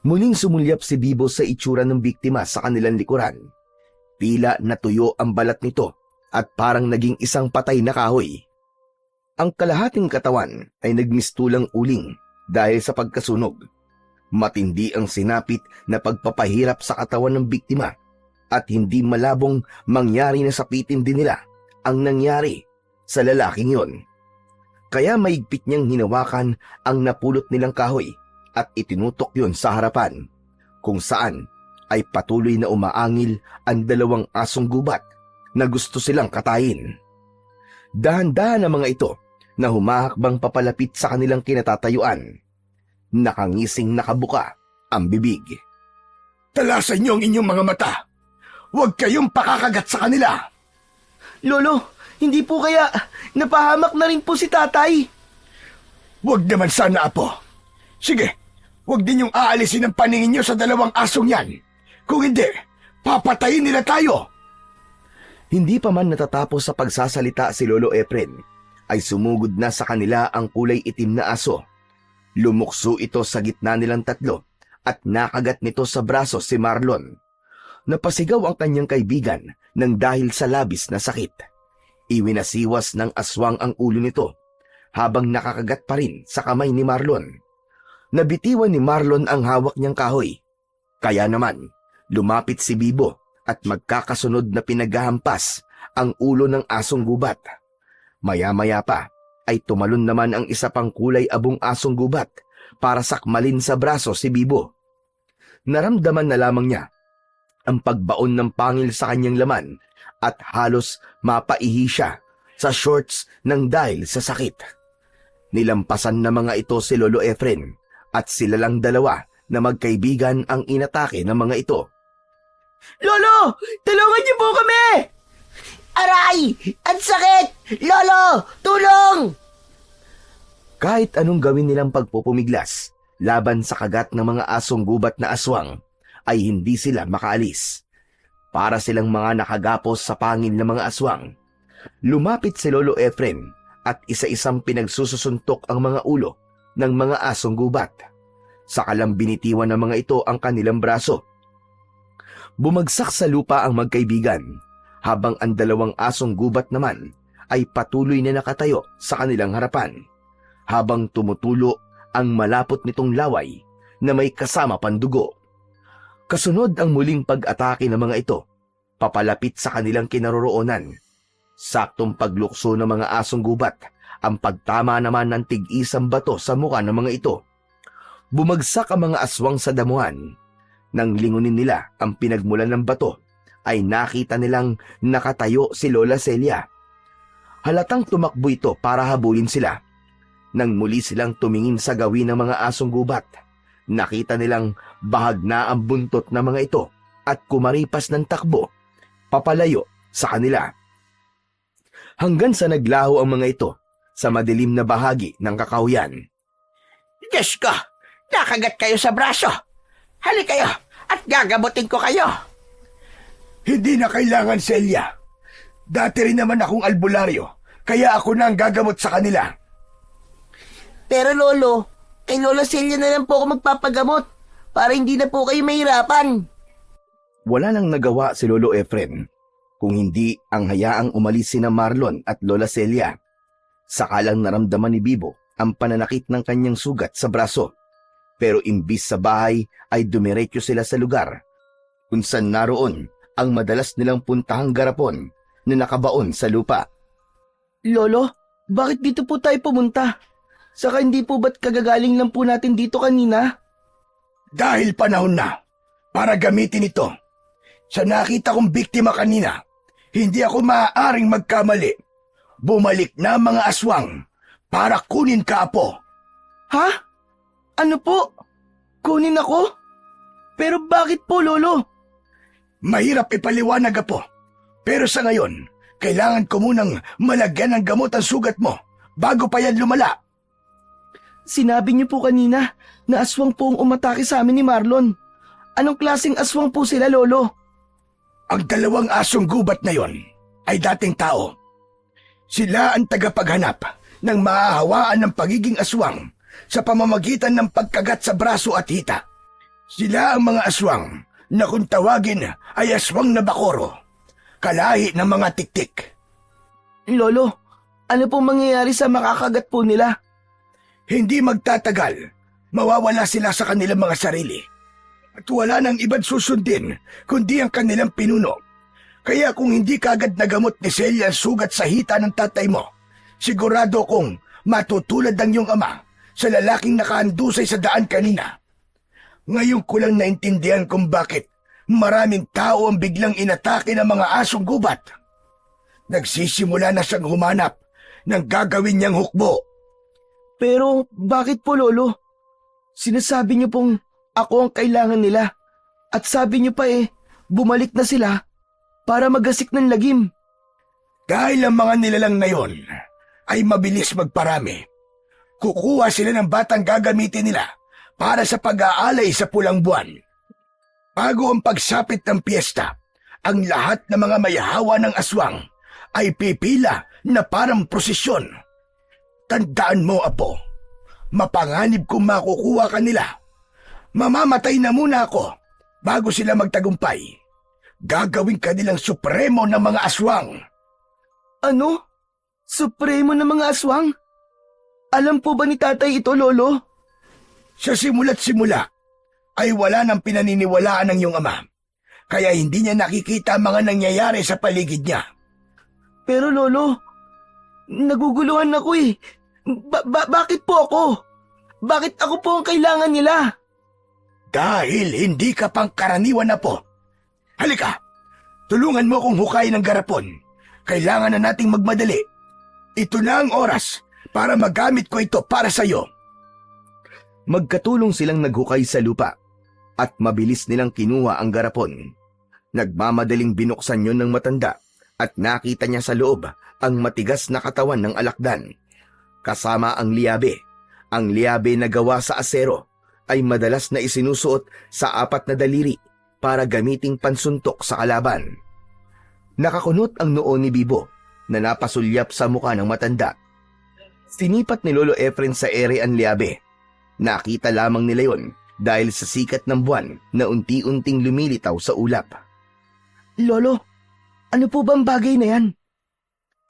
Muling sumulyap si Bibo sa itsura ng biktima sa kanilang likuran. Tila natuyo ang balat nito at parang naging isang patay na kahoy. Ang kalahating katawan ay nagmistulang uling dahil sa pagkasunog. Matindi ang sinapit na pagpapahirap sa katawan ng biktima at hindi malabong mangyari na sapitin din nila ang nangyari sa lalaking yon. Kaya maigpit niyang hinawakan ang napulot nilang kahoy at itinutok yon sa harapan, kung saan ay patuloy na umaangil ang dalawang asong gubat na gusto silang katayin. Dahan-dahan ang mga ito na humahakbang papalapit sa kanilang kinatatayuan. Nakangising nakabuka ang bibig. Talasan niyo ang inyong mga mata. Huwag kayong pakakagat sa kanila. Lolo, hindi po kaya napahamak na rin po si tatay? Huwag naman sana, Apo. Sige, huwag din yung aalisin ang paningin niyo sa dalawang asong yan. Kung hindi, papatayin nila tayo. Hindi pa man natatapos sa pagsasalita si Lolo Efren, ay sumugod na sa kanila ang kulay itim na aso. Lumukso ito sa gitna nilang tatlo at nakagat nito sa braso si Marlon. Napasigaw ang kanyang kaibigan nang dahil sa labis na sakit. Iwinasiwas ng aswang ang ulo nito habang nakakagat pa rin sa kamay ni Marlon. Nabitiwan ni Marlon ang hawak niyang kahoy. Kaya naman, lumapit si Bibo at magkakasunod na pinaghahampas ang ulo ng asong gubat. Maya-maya pa ay tumalon naman ang isa pang kulay abong asong gubat para sakmalin sa braso si Bibo. Naramdaman na lamang niya ang pagbaon ng pangil sa kanyang laman at halos mapaihi siya sa shorts ng dahil sa sakit. Nilampasan na mga ito si Lolo Efren at sila lang dalawa na magkaibigan ang inatake ng mga ito. Lolo, tulungan niyo po kami! Aray! Ang sakit! Lolo! Tulong! Kahit anong gawin nilang pagpupumiglas laban sa kagat ng mga asong gubat na aswang, ay hindi sila makaalis. Para silang mga nakagapos sa pangil ng mga aswang. Lumapit si Lolo Efren at isa-isang pinagsususuntok ang mga ulo ng mga asong gubat. Saka lang binitiwan ng mga ito ang kanilang braso. Bumagsak sa lupa ang magkaibigan, habang ang dalawang asong gubat naman ay patuloy na nakatayo sa kanilang harapan, habang tumutulo ang malapot nitong laway na may kasama pandugo. Kasunod ang muling pag-atake ng mga ito. papalapit sa kanilang kinaroroonan. Saktong paglukso ng mga asong gubat, ang pagtama naman ng tig-isang bato sa mukha ng mga ito. Bumagsak ang mga aswang sa damuhan. Nang lingunin nila ang pinagmulan ng bato, ay nakita nilang nakatayo si Lola Celia. Halatang tumakbo ito para habulin sila. Nang muli silang tumingin sa gawin ng mga asong gubat, nakita nilang bahag na ang buntot ng mga ito at kumaripas ng takbo, papalayo sa kanila. Hanggang sa naglaho ang mga ito sa madilim na bahagi ng kakahuyan. Diyos ko, nakagat kayo sa braso. Hali kayo at gagamutin ko kayo. Hindi na kailangan, Celia. Dati rin naman akong albularyo, kaya ako na ang gagamot sa kanila. Pero Lolo, kay Lola Celia na lang po ako magpapagamot para hindi na po kayo mahirapan. Wala nang nagawa si Lolo Efren, kung hindi ang hayaang umalis sina Marlon at Lola Celia. Sakalang naramdaman ni Bibo ang pananakit ng kanyang sugat sa braso. Pero imbis sa bahay ay dumiretso sila sa lugar kung saan naroon ang madalas nilang puntahang garapon na nakabaon sa lupa. Lolo, bakit dito po tayo pumunta? Saka hindi po ba't kagagaling lang po natin dito kanina? Dahil panahon na para gamitin ito. Sa nakita kong biktima kanina, hindi ako maaaring magkamali. Bumalik na ang mga aswang para kunin ka, Apo. Ha? Ano po? Kunin ako? Pero bakit po, Lolo? Mahirap ipaliwanag, Apo. Pero sa ngayon, kailangan ko munang malagyan ng gamot ang sugat mo bago pa yan lumala. Sinabi niyo po kanina na aswang po ang umatake sa amin ni Marlon. Anong klaseng aswang po sila, Lolo? Ang dalawang asong gubat na yon ay dating tao. Sila ang tagapaghanap ng maahawaan ng pagiging aswang sa pamamagitan ng pagkagat sa braso at hita. Sila ang mga aswang na kung tawagin ay aswang na bakoro, kalahi ng mga tiktik. Lolo, ano pong mangyayari sa makakagat po nila? Hindi magtatagal, mawawala sila sa kanilang mga sarili. At wala nang ibang susundin kundi ang kanilang pinuno. Kaya kung hindi kagad nagamot ni Celia ang sugat sa hita ng tatay mo, sigurado kong matutulad ang iyong ama sa lalaking nakaandusay sa daan kanina. Ngayon ko lang naintindihan kung bakit maraming tao ang biglang inatake ng mga asong gubat. Nagsisimula na siyang humanap ng gagawin niyang hukbo. Pero bakit po, Lolo? Sinasabi niyo pong ako ang kailangan nila. At sabi niyo pa bumalik na sila para magasik ng lagim. Dahil ang mga nilalang na yon ay mabilis magparami. Kukuha sila ng batang gagamitin nila para sa pag-aalay sa pulang buwan. Bago ang pagsapit ng piyesta, ang lahat ng mga mayahawa ng aswang ay pipila na parang prosesyon. Tandaan mo, Apo, mapanganib kung makukuha ka nila. Mamamatay na muna ako bago sila magtagumpay. Gagawin ka nilang supremo ng mga aswang. Ano? Supremo ng mga aswang? Alam po ba ni tatay ito, Lolo? Sa simula't simula ay wala nang pinaniniwalaan ng iyong ama. Kaya hindi niya nakikita ang mga nangyayari sa paligid niya. Pero Lolo, naguguluhan ako Bakit po ako? Bakit ako po ang kailangan nila? Dahil hindi ka pang karaniwan na po. Halika, tulungan mo akong hukayin ng garapon. Kailangan na nating magmadali. Ito na ang oras para magamit ko ito para sa iyo. Magkatulong silang naghukay sa lupa at mabilis nilang kinuha ang garapon. Nagmamadaling binuksan yon ng matanda at nakita niya sa loob ang matigas na katawan ng alakdan. Kasama ang liabe. Ang liabe na gawa sa asero ay madalas na isinusuot sa 4 na daliri para gamiting pansuntok sa kalaban. Nakakunot ang noo ni Bibo na napasulyap sa mukha ng matanda. Sinipat ni Lolo Efren sa ere ang liabe. Nakita lamang nila yon dahil sa sikat ng buwan na unti-unting lumilitaw sa ulap. Lolo, ano po bang bagay na yan?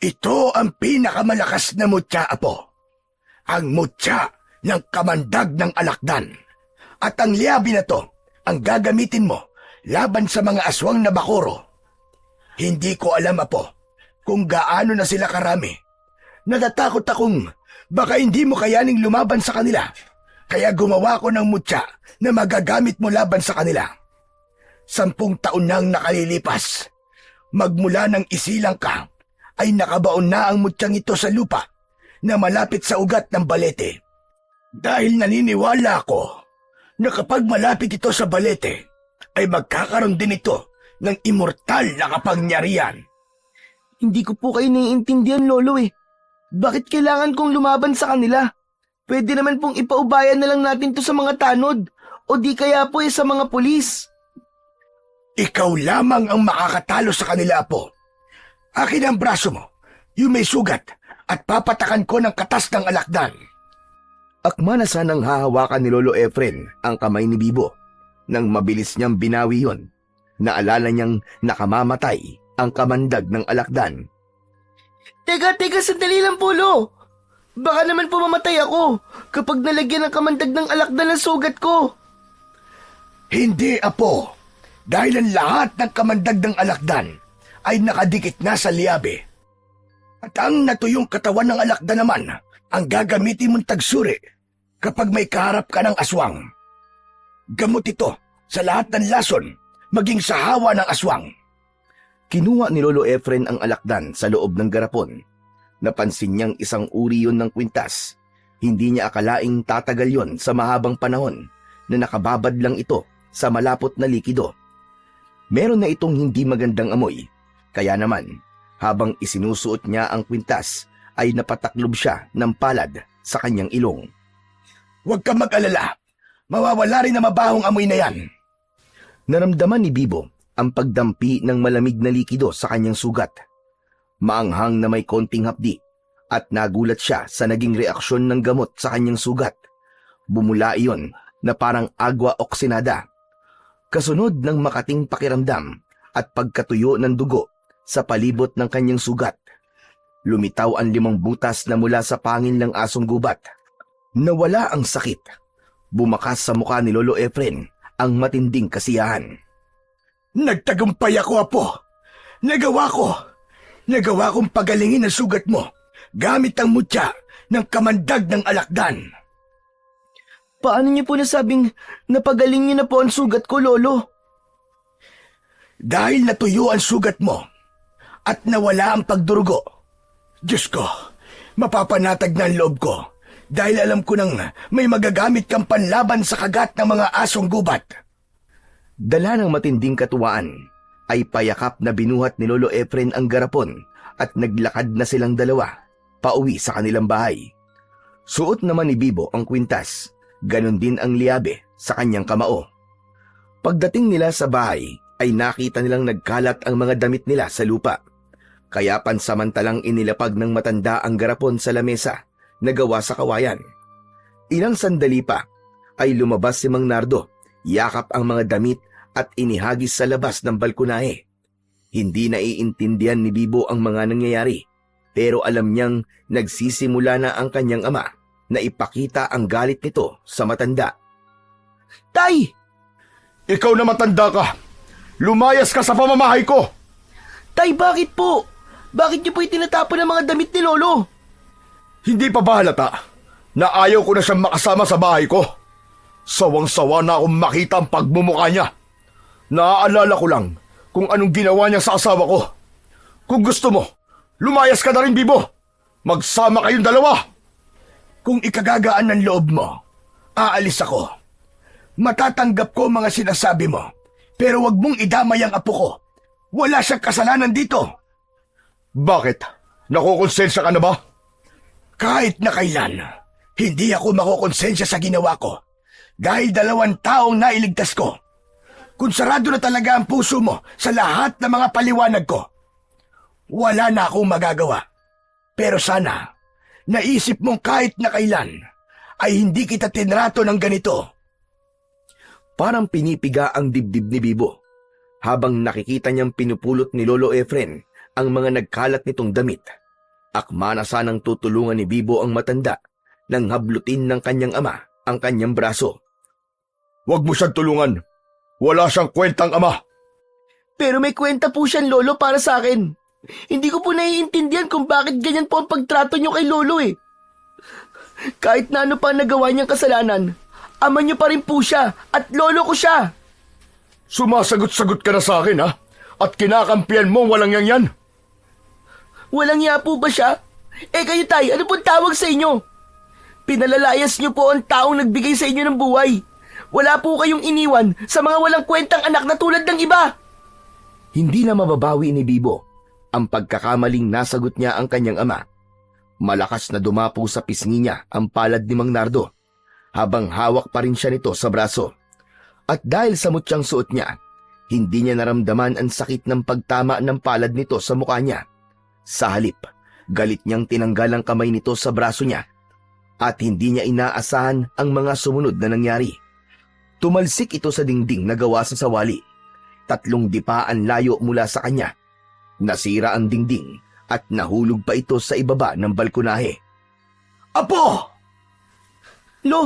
Ito ang pinakamalakas na mutya, Apo. Ang mutya ng kamandag ng alakdan. At ang liabi na to ang gagamitin mo laban sa mga aswang na bakoro. Hindi ko alam, Apo, kung gaano na sila karami. Natatakot akong baka hindi mo kayaning lumaban sa kanila. Kaya gumawa ko ng mutya na magagamit mo laban sa kanila. 10 taon nang nakalilipas. Magmula ng isilang ka, ay nakabaon na ang mutyang ito sa lupa na malapit sa ugat ng balete. Dahil naniniwala ako na kapag malapit ito sa balete, ay magkakaroon din ito ng immortal na kapangyarihan. Hindi ko po kayo naiintindihan, Lolo eh. Bakit kailangan kong lumaban sa kanila? Pwede naman pong ipaubayan na lang natin to sa mga tanod o di kaya po sa mga pulis. Ikaw lamang ang makakatalo sa kanila, Apo. Akin ang braso mo, yung may sugat, at papatakan ko ng katas ng alakdan. Akma na sanang hahawakan ni Lolo Efren ang kamay ni Bibo. Nang mabilis niyang binawi yon, naalala niyang nakamamatay ang kamandag ng alakdan. Teka, sandali lang po, Lo. Baka naman po mamatay ako kapag nalagyan ng kamandag ng alakdan ng sugat ko. Hindi, Apo. Dahil ang lahat ng kamandag ng alakdan ay nakadikit na sa liabe. At ang natuyong katawan ng alakdan naman ang gagamitin mong tagsuri kapag may kaharap ka ng aswang. Gamot ito sa lahat ng lason, maging sa hawa ng aswang. Kinuha ni Lolo Efren ang alakdan sa loob ng garapon. Napansin niyang isang uri yun ng kwintas. Hindi niya akalaing tatagal yon sa mahabang panahon na nakababad lang ito sa malapot na likido. Meron na itong hindi magandang amoy. Kaya naman, habang isinusuot niya ang kwintas, ay napataklob siya ng palad sa kanyang ilong. Huwag kang mag-alala. Mawawala rin na mabahong amoy na yan. Naramdaman ni Bibo ang pagdampi ng malamig na likido sa kanyang sugat. Maanghang na may konting hapdi at nagulat siya sa naging reaksyon ng gamot sa kanyang sugat. Bumula iyon na parang agwa oksinada. Kasunod ng makating pakiramdam at pagkatuyo ng dugo sa palibot ng kanyang sugat. Lumitaw ang 5 butas na mula sa pangil ng asong gubat. Nawala ang sakit. Bumakas sa mukha ni Lolo Efren ang matinding kasiyahan. Nagtagumpay ako, Apo. Nagawa kong pagalingin ang sugat mo gamit ang mutya ng kamandag ng alakdan. Paano niyo po nasabing napagaling niyo na po ang sugat ko, Lolo? Dahil natuyo ang sugat mo at nawala ang pagdurugo. Diyos ko, mapapanatag na ang loob ko dahil alam ko nang may magagamit kang panlaban sa kagat ng mga asong gubat. Dala ng matinding katuwaan, ay payakap na binuhat ni Lolo Efren ang garapon at naglakad na silang dalawa, pauwi sa kanilang bahay. Suot naman ni Bibo ang kwintas, ganon din ang liabe sa kanyang kamao. Pagdating nila sa bahay, ay nakita nilang nagkalat ang mga damit nila sa lupa. Kaya pansamantalang inilapag ng matanda ang garapon sa lamesa na gawa sa kawayan. Ilang sandali pa, ay lumabas si Mang Nardo, yakap ang mga damit at inihagis sa labas ng balkonahe. Hindi naiintindihan ni Bibo ang mga nangyayari, pero alam niyang nagsisimula na ang kanyang ama na ipakita ang galit nito sa matanda. Tay! Ikaw na matanda ka! Lumayas ka sa pamamahay ko! Tay, bakit po? Bakit niyo po itinatapon ang mga damit ni Lolo? Hindi pa ba halata na ayaw ko na siyang makasama sa bahay ko? Sawang-sawa na akong makita ang pagmumukha niya. Naaalala ko lang kung anong ginawa niya sa asawa ko. Kung gusto mo, lumayas ka na rin, Bibo. Magsama kayong dalawa. Kung ikagagaan ng loob mo, aalis ako. Matatanggap ko mga sinasabi mo, pero wag mong idamay ang apo ko. Wala siyang kasalanan dito. Bakit? Nakukonsensya ka na ba? Kahit na kailan, hindi ako makukonsensya sa ginawa ko dahil 2 taong nailigtas ko. Kung sarado na talaga ang puso mo sa lahat ng mga paliwanag ko, wala na akong magagawa. Pero sana, naisip mong kahit na kailan ay hindi kita tinrato ng ganito. Parang pinipiga ang dibdib ni Bibo habang nakikita niyang pinupulot ni Lolo Efren ang mga nagkalat nitong damit. Akma na sanang tutulungan ni Bibo ang matanda nang hablutin ng kanyang ama ang kanyang braso. Huwag mo siyang tulungan. Wala siyang kwentang ama. Pero may kwenta po siyang lolo para sa akin. Hindi ko po naiintindihan kung bakit ganyan po ang pagtrato niyo kay lolo eh. Kahit na ano pa nagawa niyang kasalanan, ama niyo pa rin po siya at lolo ko siya. Sumasagot-sagot ka na sa akin, ha? At kinakampiyan mo walang yan. Walang iya po ba siya? Eh kayo tay, ano pong tawag sa inyo? Pinalalayas niyo po ang taong nagbigay sa inyo ng buhay. Wala po kayong iniwan sa mga walang kwentang anak na tulad ng iba. Hindi na mababawi ni Bibo ang pagkakamaling nasagot niya ang kanyang ama. Malakas na dumapo sa pisngi niya ang palad ni Mang Nardo, habang hawak pa rin siya nito sa braso. At dahil sa mutyang suot niya, hindi niya naramdaman ang sakit ng pagtama ng palad nito sa mukha niya. Sa halip, galit niyang tinanggal ang kamay nito sa braso niya at hindi niya inaasahan ang mga sumunod na nangyari. Tumalsik ito sa dingding na gawa sa sawali. 3 dipaan layo mula sa kanya. Nasira ang dingding at nahulog pa ito sa ibaba ng balkonahe. Apo! Lo,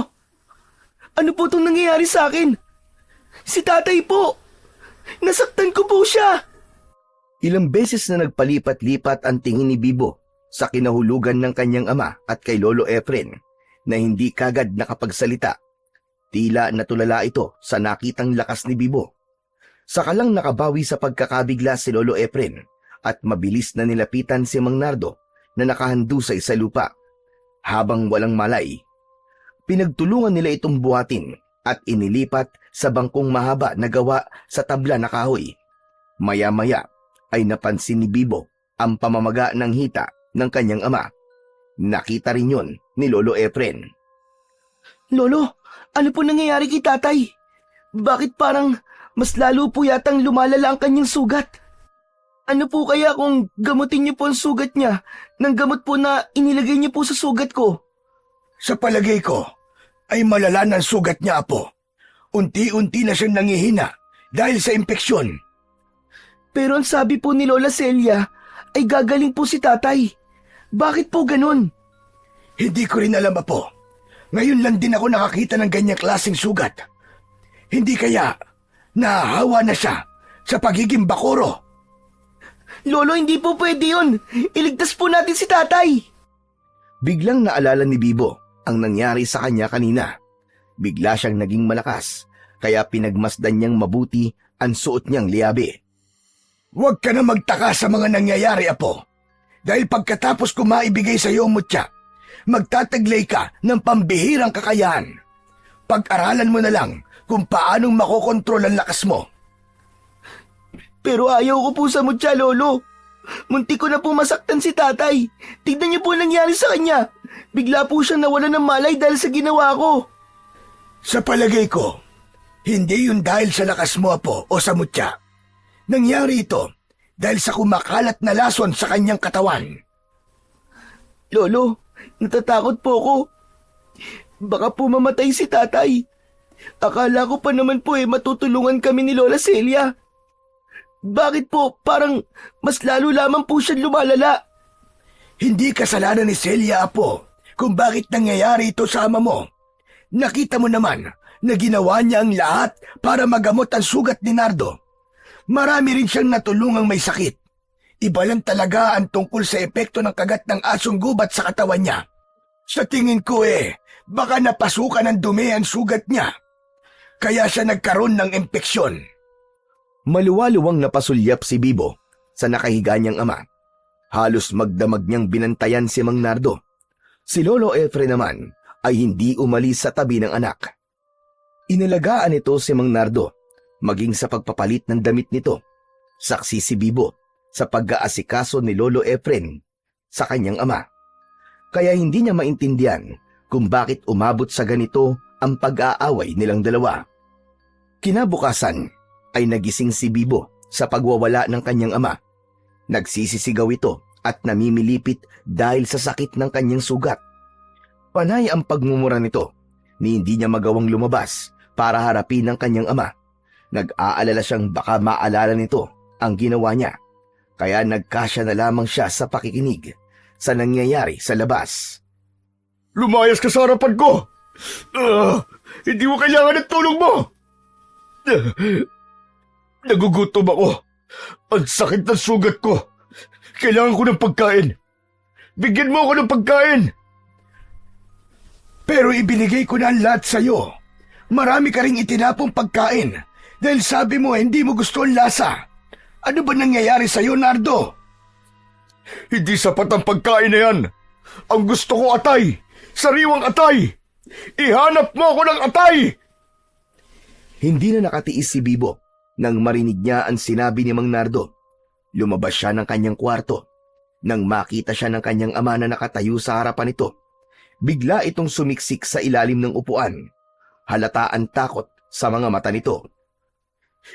ano po itong nangyayari sa akin? Si tatay po! Nasaktan ko po siya! Ilang beses na nagpalipat-lipat ang tingin ni Bibo sa kinahulugan ng kanyang ama at kay Lolo Efren na hindi kagad nakapagsalita. Tila natulala ito sa nakitang lakas ni Bibo. Saka lang nakabawi sa pagkakabigla si Lolo Efren at mabilis na nilapitan si Mang Nardo na nakahandusay sa lupa. Habang walang malay, pinagtulungan nila itong buhatin at inilipat sa bangkong mahaba na gawa sa tabla na kahoy. Maya-maya ay napansin ni Bibo ang pamamaga ng hita ng kanyang ama. Nakita rin yun ni Lolo Efren. Lolo, ano po nangyayari kay tatay? Bakit parang mas lalo po yatang lumalala ang kanyang sugat? Ano po kaya kung gamutin niyo po ang sugat niya ng gamot po na inilagay niyo po sa sugat ko? Sa palagay ko, ay malala ng sugat niya, Apo. Unti-unti na siyang nangihina dahil sa impeksyon. Pero ang sabi po ni Lola Celia ay gagaling po si tatay. Bakit po ganun? Hindi ko rin alam, Apo. Ngayon lang din ako nakakita ng ganyang klaseng sugat. Hindi kaya nahahawa na siya sa pagiging bakuro? Lolo, hindi po pwede yun. Iligtas po natin si tatay. Biglang naalala ni Bibo ang nangyari sa kanya kanina. Bigla siyang naging malakas, kaya pinagmasdan niyang mabuti ang suot niyang liyabe. Huwag ka na magtaka sa mga nangyayari, Apo. Dahil pagkatapos ko maibigay sa iyo ang mutya, magtataglay ka ng pambihirang kakayahan. Pag-aralan mo na lang kung paanong makokontrol ang lakas mo. Pero ayaw ko po sa mutya, Lolo. Munti ko na po masaktan si tatay. Tignan niyo po ang nangyari sa kanya. Bigla po siyang nawalan ng malay dahil sa ginawa ko. Sa palagay ko, hindi yun dahil sa lakas mo, Apo, o sa mutya. Nangyari ito dahil sa kumakalat na lason sa kanyang katawan. Lolo, natatakot po ako. Baka po mamatay si tatay. Akala ko pa naman po matutulungan kami ni Lola Celia. Bakit po parang mas lalo lamang po siyang lumalala? Hindi kasalanan ni Celia, Apo, kung bakit nangyayari ito sa ama mo. Nakita mo naman na ginawa niya ang lahat para magamot ang sugat ni Nardo. Marami rin siyang natulungang may sakit. Iba lang talaga ang tungkol sa epekto ng kagat ng asong gubat sa katawan niya. Sa tingin ko baka napasukan ng dumi ang sugat niya. Kaya siya nagkaroon ng impeksyon. Maluwaluwang napasulyap si Bibo sa nakahiga niyang ama. Halos magdamag niyang binantayan si Mang Nardo. Si Lolo Efren naman ay hindi umalis sa tabi ng anak. Inalagaan nito si Mang Nardo, maging sa pagpapalit ng damit nito. Saksi si Bibo sa pag-aasikaso ni Lolo Efren sa kanyang ama. Kaya hindi niya maintindihan kung bakit umabot sa ganito ang pag-aaway nilang dalawa. Kinabukasan ay nagising si Bibo sa pagwawala ng kanyang ama. Nagsisisigaw ito at namimilipit dahil sa sakit ng kanyang sugat. Panay ang pagmumura nito ni hindi niya magawang lumabas para harapin ang kanyang ama. Nag-aalala siyang baka maalala nito ang ginawa niya, kaya nagkasya na lamang siya sa pakikinig sa nangyayari sa labas. Lumayas ka sa harapan ko! Hindi mo kailangan ng tulong mo! Nagugutom ako. Ang sakit ng sugat ko. Kailangan ko ng pagkain. Bigyan mo ako ng pagkain. Pero ibinigay ko na ang lahat sa'yo. Marami ka ring itinapong pagkain dahil sabi mo hindi mo gusto ang lasa. Ano ba nangyayari sa'yo, Nardo? Hindi sapat ang pagkain na yan. Ang gusto ko atay. Sariwang atay. Ihanap mo ako ng atay! Hindi na nakatiis si Bibo nang marinig niya ang sinabi ni Mang Nardo. Lumabas siya ng kanyang kwarto. Nang makita siya ng kanyang ama na nakatayo sa harapan nito, bigla itong sumiksik sa ilalim ng upuan. Halata ang takot sa mga mata nito.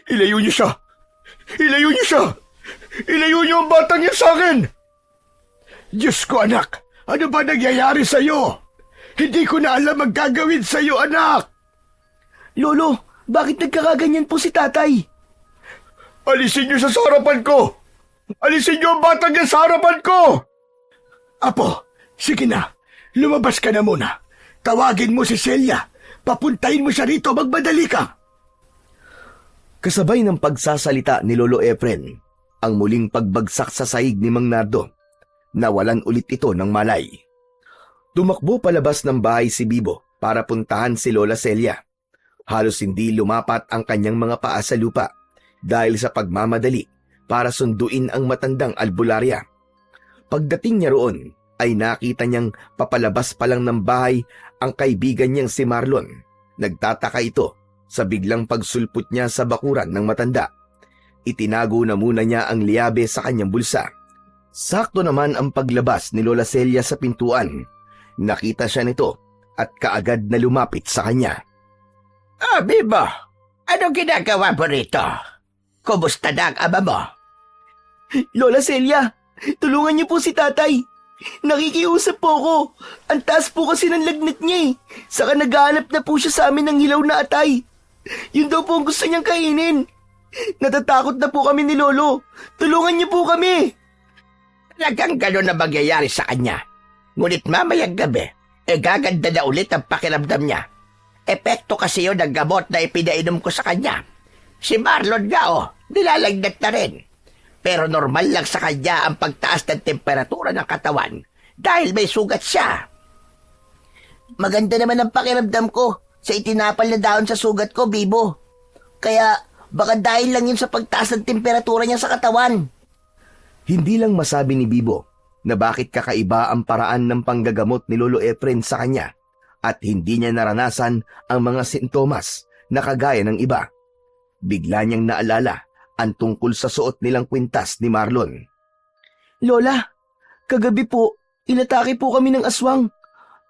Ilayo niyo siya! Ilayo niyo siya! Ilayo niyo ang batang yan sa akin! Diyos ko, anak! Ano ba nangyayari sa'yo? Hindi ko na alam ang gagawin sa'yo, anak! Lolo, bakit nagkakaganyan po si tatay? Alisin niyo siya sa harapan ko! Alisin niyo ang batang yan sa harapan ko! Apo, sige na. Lumabas ka na muna. Tawagin mo si Celia. Papuntahin mo siya rito, magmadali ka. Kasabay ng pagsasalita ni Lolo Efren, ang muling pagbagsak sa sahig ni Mang Nardo. Nawalan ulit ito ng malay. Tumakbo palabas ng bahay si Bibo para puntahan si Lola Celia. Halos hindi lumapat ang kanyang mga paa sa lupa dahil sa pagmamadali para sunduin ang matandang albularya. Pagdating niya roon, ay nakita niyang papalabas pa lang ng bahay ang kaibigan niyang si Marlon. Nagtataka ito sa biglang pagsulpot niya sa bakuran ng matanda. Itinago na muna niya ang liyabe sa kanyang bulsa. Sakto naman ang paglabas ni Lola Celia sa pintuan. Nakita siya nito at kaagad na lumapit sa kanya. Bibo, anong ginagawa mo rito? Kumusta na ang ama mo? Lola Celia, tulungan niyo po si tatay. Nakikiusap po ako. Ang taas po kasi ng lagnat niya eh. Saka naghahanap na po siya sa amin ng hilaw na atay. Yun daw po ang gusto niyang kainin. Natatakot na po kami ni Lolo. Tulungan niyo po kami. Talagang gano'n na mangyayari sa kanya. Ngunit mamayang gabi, gaganda na ulit ang pakiramdam niya. Epekto kasi yun ng gamot na ipinainom ko sa kanya. Si Marlon nga nilalagnat na rin. Pero normal lang sa kanya ang pagtaas ng temperatura ng katawan dahil may sugat siya. Maganda naman ang pakiramdam ko sa itinapal na dahon sa sugat ko, Bibo. Kaya baka dahil lang yun sa pagtaas ng temperatura niya sa katawan. Hindi lang masabi ni Bibo na bakit kakaiba ang paraan ng panggagamot ni Lolo Efren sa kanya at hindi niya naranasan ang mga sintomas na kagaya ng iba. Bigla niyang naalala ang tungkol sa suot nilang kwintas ni Marlon. Lola, kagabi po, inatake po kami ng aswang.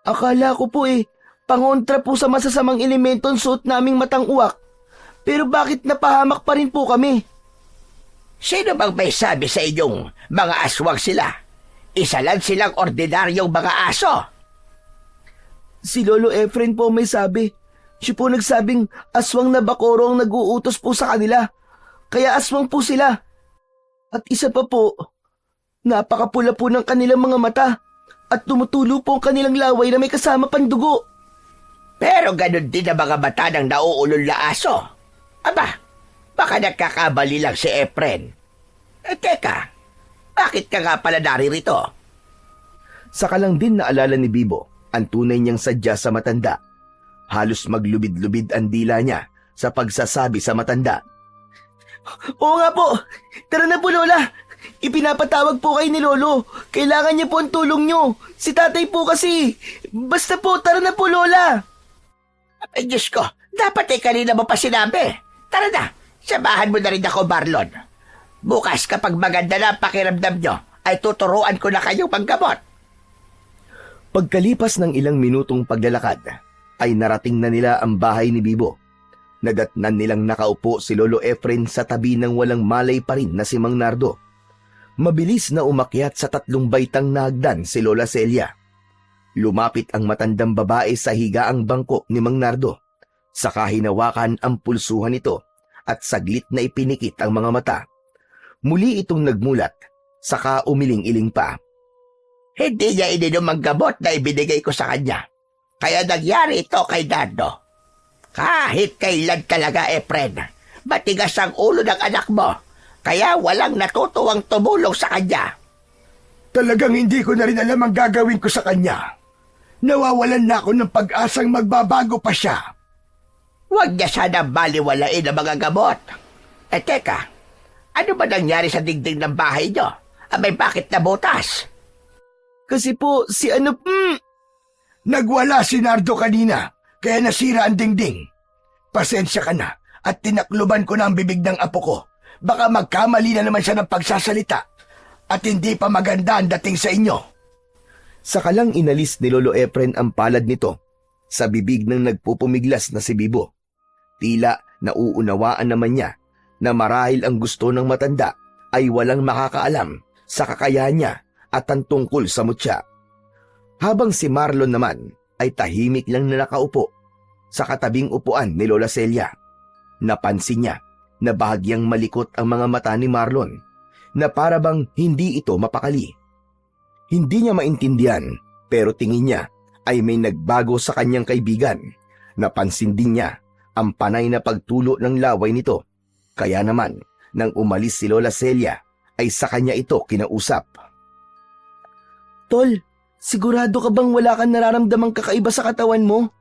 Akala ko po pangontra po sa masasamang elemento ang suot naming matang uwak. Pero bakit napahamak pa rin po kami? Sino bang may sabi sa inyong mga aswang sila? Isa lang silang ordinaryong mga aso. Si Lolo Efren po may sabi. Siya po nagsabing aswang na bakoro ang nag-uutos po sa kanila. Kaya aswang po sila. At isa pa po, napakapula po ng kanilang mga mata at tumutulo po ang kanilang laway na may kasama pandugo. Pero ganun din ang mga mata ng nauulol na aso. Aba, baka nagkakamali lang si Efren. Teka, bakit ka nga pala naririto? Saka lang din naalala ni Bibo ang tunay niyang sadya sa matanda. Halos maglubid-lubid ang dila niya sa pagsasabi sa matanda. Oo nga po, tara na po Lola. Ipinapatawag po kayo ni Lolo. Kailangan niya po ang tulong niyo. Si tatay po kasi. Basta po, tara na po Lola. Ay Diyos ko, dapat kanina mo pa sinabi. Tara na, samahan mo na rin ako, Marlon. Bukas kapag maganda na ang pakiramdam nyo, ay tuturuan ko na kayong panggamot. Pagkalipas ng ilang minutong paglalakad, ay narating na nila ang bahay ni Bibo. Nadatnan nilang nakaupo si Lolo Efren sa tabi ng walang malay pa rin na si Mang Nardo. Mabilis na umakyat sa 3 baitang na hagdan si Lola Celia. Lumapit ang matandang babae sa higaang bangko ni Mang Nardo. Saka hinawakan ang pulsuhan nito at saglit na ipinikit ang mga mata. Muli itong nagmulat, saka umiling-iling pa. Hindi niya ininom ang gamot na ibinigay ko sa kanya. Kaya nangyari ito kay Nardo. Kahit kailan talaga, Efren, matigas ang ulo ng anak mo. kaya walang natutuwang tumulong sa kanya. Talagang hindi ko na rin alam ang gagawin ko sa kanya. Nawawalan na ako ng pag-asang magbabago pa siya. Huwag niya sana baliwalain ang mga gamot. Teka, ano ba nangyari sa dingding ng bahay niyo? Abay, bakit nabutas? Kasi po, Nagwala si Nardo kanina, kaya nasira ang dingding. Pasensya ka na at tinakluban ko na ang bibig ng apo ko. Baka magkamali na naman siya ng pagsasalita at hindi pa maganda ang dating sa inyo. Saka lang inalis ni Lolo Efren ang palad nito sa bibig ng nagpupumiglas na si Bibo. Tila nauunawaan naman niya na marahil ang gusto ng matanda ay walang makakaalam sa kakayahan niya at ang tungkol sa mutya. Habang si Marlon naman ay tahimik lang na nakaupo sa katabing upuan ni Lola Celia. Napansin niya na bahagyang malikot ang mga mata ni Marlon na para bang hindi ito mapakali. Hindi niya maintindihan pero tingin niya ay may nagbago sa kanyang kaibigan. Napansin din niya ang panay na pagtulo ng laway nito. Kaya naman nang umalis si Lola Celia ay sa kanya ito kinausap. Tol, sigurado ka bang wala kang nararamdamang kakaiba sa katawan mo?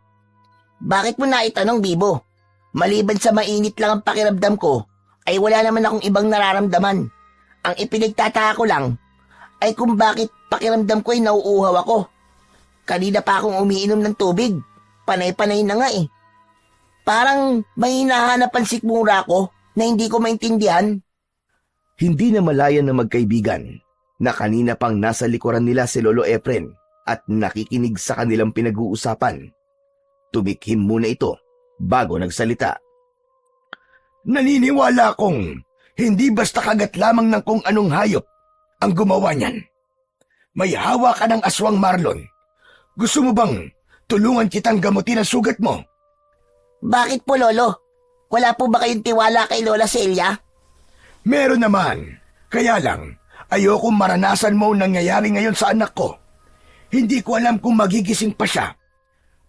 Bakit mo naitanong, Bibo? Maliban sa mainit lang ang pakiramdam ko, ay wala naman akong ibang nararamdaman. Ang ipinagtataka ko lang ay kung bakit pakiramdam ko ay nauuhaw ako. Kanina pa akong umiinom ng tubig. Panay-panay na nga eh. Parang may hinahanap ang sikmura ko na hindi ko maintindihan. Hindi na malayan na magkaibigan na kanina pang nasa likuran nila si Lolo Efren at nakikinig sa kanilang pinag-uusapan. Tumikhim muna ito bago nagsalita. Naniniwala akong hindi basta kagat lamang ng kung anong hayop ang gumawa niyan. May hawa ka ng aswang, Marlon. Gusto mo bang tulungan kitang gamutin ang sugat mo? Bakit po, Lolo? Wala po ba kayong tiwala kay Lola Celia? Meron naman. Kaya lang, ayokong maranasan mo ang nangyayari ngayon sa anak ko. Hindi ko alam kung magigising pa siya.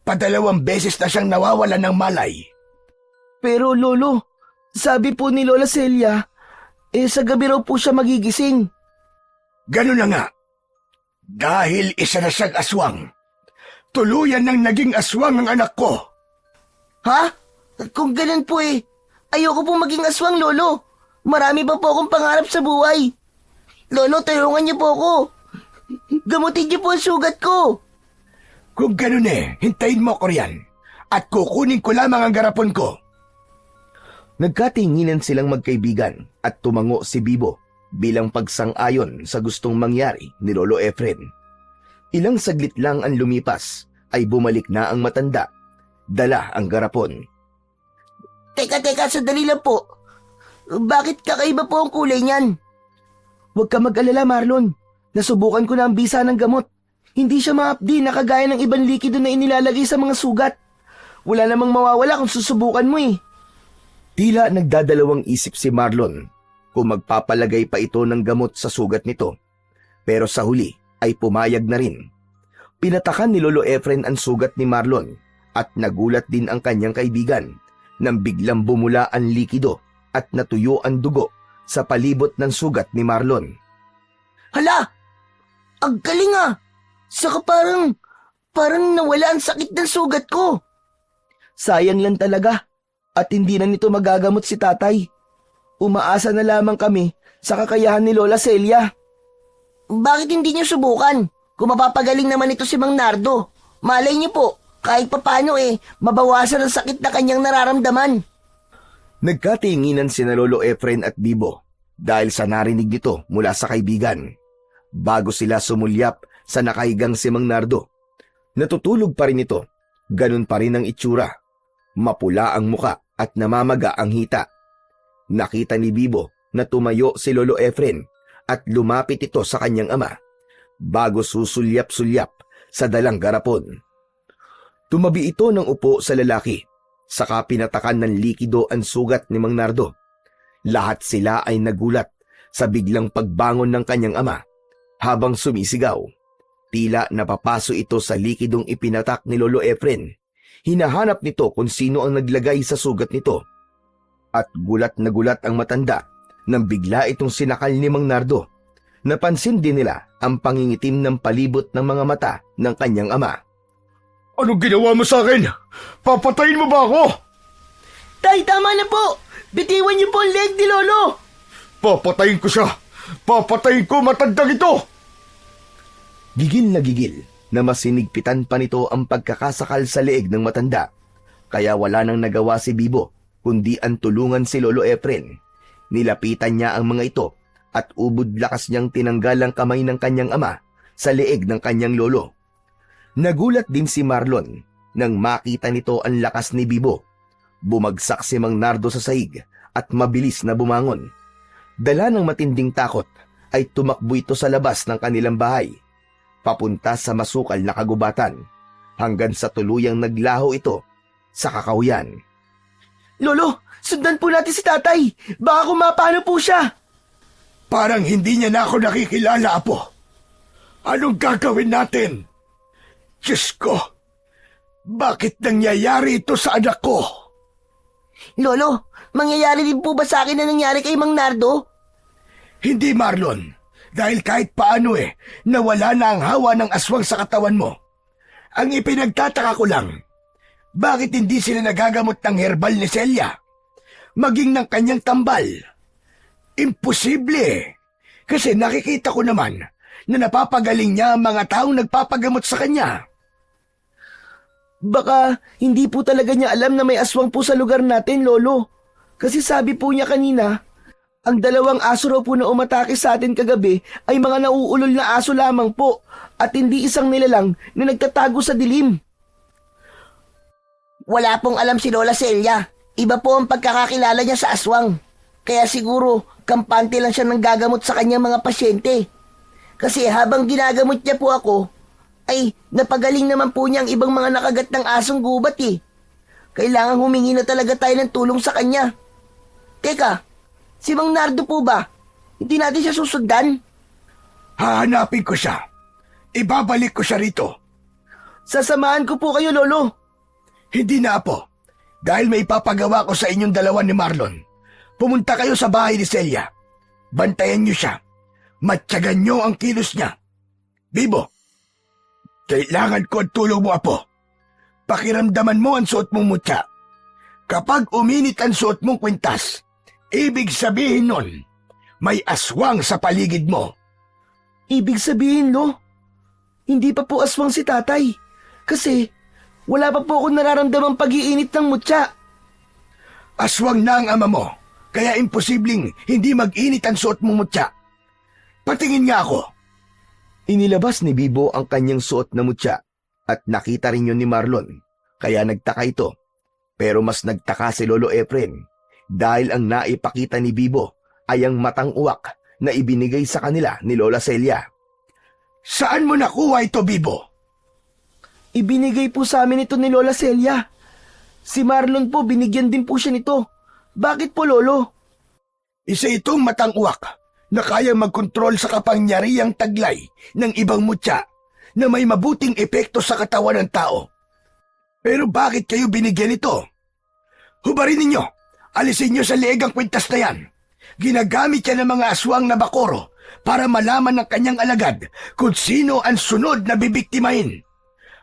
Padalawang beses na siyang nawawalan ng malay. Pero Lolo, sabi po ni Lola Celia, sa gabi raw po siya magigising. Ganun na nga. Dahil isa na siyang aswang. Tuluyan nang naging aswang ang anak ko. Ha? Kung ganun po ayoko pong maging aswang, Lolo. Marami pa po akong pangarap sa buhay. Lolo, tulungan niyo po ako. Gamutin niyo po ang sugat ko. Kung ganun hintayin mo ko riyan. At kukunin ko lamang ang garapon ko. Nagkatinginan silang magkaibigan at tumango si Bibo bilang pagsang-ayon sa gustong mangyari ni Lolo Efren. Ilang saglit lang ang lumipas ay bumalik na ang matanda. Dala ang garapon. Teka, sandali lang po. Bakit kakaiba po ang kulay niyan? Huwag ka mag-alala, Marlon. Nasubukan ko na ang bisa ng gamot. Hindi siya maapdi na kagaya ng ibang likido na inilalagay sa mga sugat. Wala namang mawawala kung susubukan mo Tila nagdadalawang isip si Marlon kung magpapalagay pa ito ng gamot sa sugat nito. Pero sa huli ay pumayag na rin. Pinatakan ni Lolo Efren ang sugat ni Marlon at nagulat din ang kanyang kaibigan nang biglang bumula ang likido at natuyo ang dugo sa palibot ng sugat ni Marlon. Hala! Ang galing Saka parang nawala ang sakit ng sugat ko. Sayang lang talaga at hindi na nito magagamot si tatay. Umaasa na lamang kami sa kakayahan ni Lola Celia. Bakit hindi niyo subukan? Kung mapapagaling naman ito si Mang Nardo. Malay niyo po, kahit papano mabawasan ang sakit na kanyang nararamdaman. Nagkatinginan sina Lolo Efren at Bibo dahil sa narinig nito mula sa kaibigan. Bago sila sumulyap sa nakahigang si Mang Nardo. Natutulog pa rin ito. Ganun pa rin ang itsura. Mapula ang muka at namamaga ang hita. Nakita ni Bibo na tumayo si Lolo Efren at lumapit ito sa kanyang ama bago susulyap-sulyap sa dalang garapon. Tumabi ito ng upo sa lalaki, saka pinatakan ng likido ang sugat ni Mang Nardo. Lahat sila ay nagulat sa biglang pagbangon ng kanyang ama habang sumisigaw. Tila napapaso ito sa likidong ipinatak ni Lolo Efren. Hinahanap nito kung sino ang naglagay sa sugat nito. At gulat na gulat ang matanda nang bigla itong sinakal ni Mang Nardo. Napansin din nila ang pangingitim ng palibot ng mga mata ng kanyang ama. Anong ginawa mo sa akin? Papatayin mo ba ako? Tay, tama na po! Bitiwan niyo po ang leg ni Lolo! Papatayin ko siya! Papatayin ko matandang ito! Gigil na masinigpitan pa nito ang pagkakasakal sa leeg ng matanda. Kaya wala nang nagawa si Bibo, kundi ang tulungan si Lolo Efren. Nilapitan niya ang mga ito at ubod lakas niyang tinanggal ang kamay ng kanyang ama sa leeg ng kanyang lolo. Nagulat din si Marlon nang makita nito ang lakas ni Bibo. Bumagsak si Mang Nardo sa sahig at mabilis na bumangon. Dala ng matinding takot ay tumakbo ito sa labas ng kanilang bahay, papunta sa masukal na kagubatan, hanggang sa tuluyang naglaho ito sa kakawyan. Lolo, sundan po natin si tatay! Baka kumapano po siya! Parang hindi niya na ako nakikilala, Apo. Anong gagawin natin? Diyos ko, bakit nangyayari ito sa anak ko? Lolo, mangyayari din po ba sa akin na nangyari kay Mang Nardo? Hindi, Marlon. Dahil kahit paano nawala na ang hawa ng aswang sa katawan mo. Ang ipinagtataka ko lang, bakit hindi sila nagagamot ng herbal ni Celia? Maging ng kanyang tambal. Imposible. Kasi nakikita ko naman na napapagaling niya ang mga taong nagpapagamot sa kanya. Baka hindi po talaga niya alam na may aswang po sa lugar natin, Lolo. Kasi sabi po niya kanina, ang 2 aso raw po na umatake sa atin kagabi ay mga nauulol na aso lamang po at hindi isang nilalang na nagtatago sa dilim. Wala pong alam si Lola Celia. Iba po ang pagkakakilala niya sa aswang. Kaya siguro, kampante lang siya ng gagamot sa kanyang mga pasyente. Kasi habang ginagamot niya po ako, ay napagaling naman po niya ang ibang mga nakagat ng asong gubat eh. Kailangan humingi na talaga tayo ng tulong sa kanya. Teka, si Mang Nardo po ba? Hindi natin siya susundan? Hahanapin ko siya. Ibabalik ko siya rito. Sasamahan ko po kayo, Lolo. Hindi na, Apo. Dahil may ipapagawa ko sa inyong 2 ni Marlon. Pumunta kayo sa bahay ni Celia. Bantayan niyo siya. Matyagan niyo ang kilos niya. Bibo, kailangan ko ang tulong mo, Apo. Pakiramdaman mo ang suot mong mutya. Kapag uminit ang suot mong kwintas, ibig sabihin nun, may aswang sa paligid mo. Ibig sabihin, Lo, hindi pa po aswang si tatay. Kasi wala pa po akong nararamdamang pag-iinit ng mutya. Aswang na ang ama mo, kaya imposibleng hindi mag-init ang suot mong mutya. Patingin nga ako. Inilabas ni Bibo ang kanyang suot na mutya at nakita rin yun ni Marlon, kaya nagtaka ito. Pero mas nagtaka si Lolo Efren dahil ang naipakita ni Bibo ay ang matang uwak na ibinigay sa kanila ni Lola Celia. Saan mo nakuha ito, Bibo? Ibinigay po sa amin ito ni Lola Celia. Si Marlon po, binigyan din po siya nito. Bakit po, Lolo? Isa itong matang uwak na kaya magkontrol sa kapangyarihang taglay ng ibang mutya na may mabuting epekto sa katawan ng tao. Pero bakit kayo binigyan ito? Hubarin ninyo, alisin nyo sa leeg ang kwintas na yan. Ginagamit yan ng mga aswang na bakoro para malaman ng kanyang alagad kung sino ang sunod na bibiktimahin.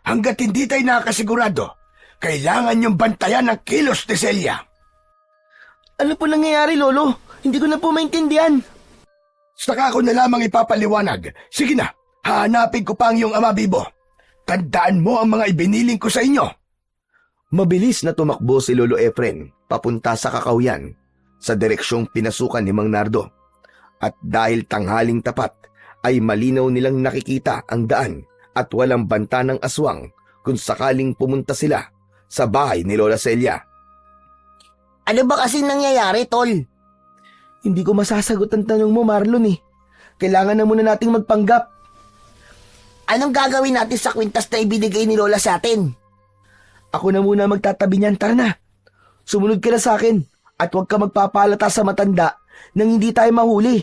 Hanggat hindi tayo nakakasigurado, kailangan nyong bantayan ang kilos ni Celia. Ano po nangyayari, Lolo? Hindi ko na po maintindihan. Saka ko na lamang ipapaliwanag. Sige na, hahanapin ko pa ang iyong ama, Bibo. Tandaan mo ang mga ibiniling ko sa inyo. Mabilis na tumakbo si Lolo Efren papunta sa kakawyan sa direksyong pinasukan ni Mang Nardo. At dahil tanghaling tapat ay malinaw nilang nakikita ang daan at walang banta ng aswang kung sakaling pumunta sila sa bahay ni Lola Celia. Ano ba kasi nangyayari, Tol? Hindi ko masasagot ang tanong mo, Marlon eh. Kailangan na muna nating magpanggap. Anong gagawin natin sa kwintas na ibinigay ni Lola sa atin? Ako na muna magtatabi niyan, tara na. Sumunod ka na sa akin at huwag ka magpapalata sa matanda nang hindi tayo mahuli.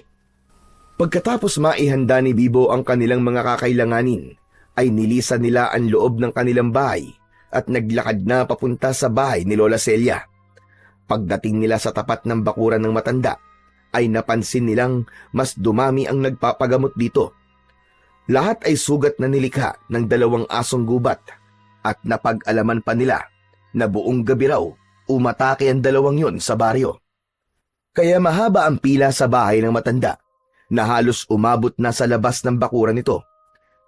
Pagkatapos maihanda ni Bibo ang kanilang mga kakailanganin, ay nilisan nila ang loob ng kanilang bahay at naglakad na papunta sa bahay ni Lola Celia. Pagdating nila sa tapat ng bakuran ng matanda, ay napansin nilang mas dumami ang nagpapagamot dito. Lahat ay sugat na nilikha ng 2 asong gubat at napag-alaman pa nila na buong gabi raw umatake ang 2 yon sa baryo. Kaya mahaba ang pila sa bahay ng matanda na halos umabot na sa labas ng bakuran nito.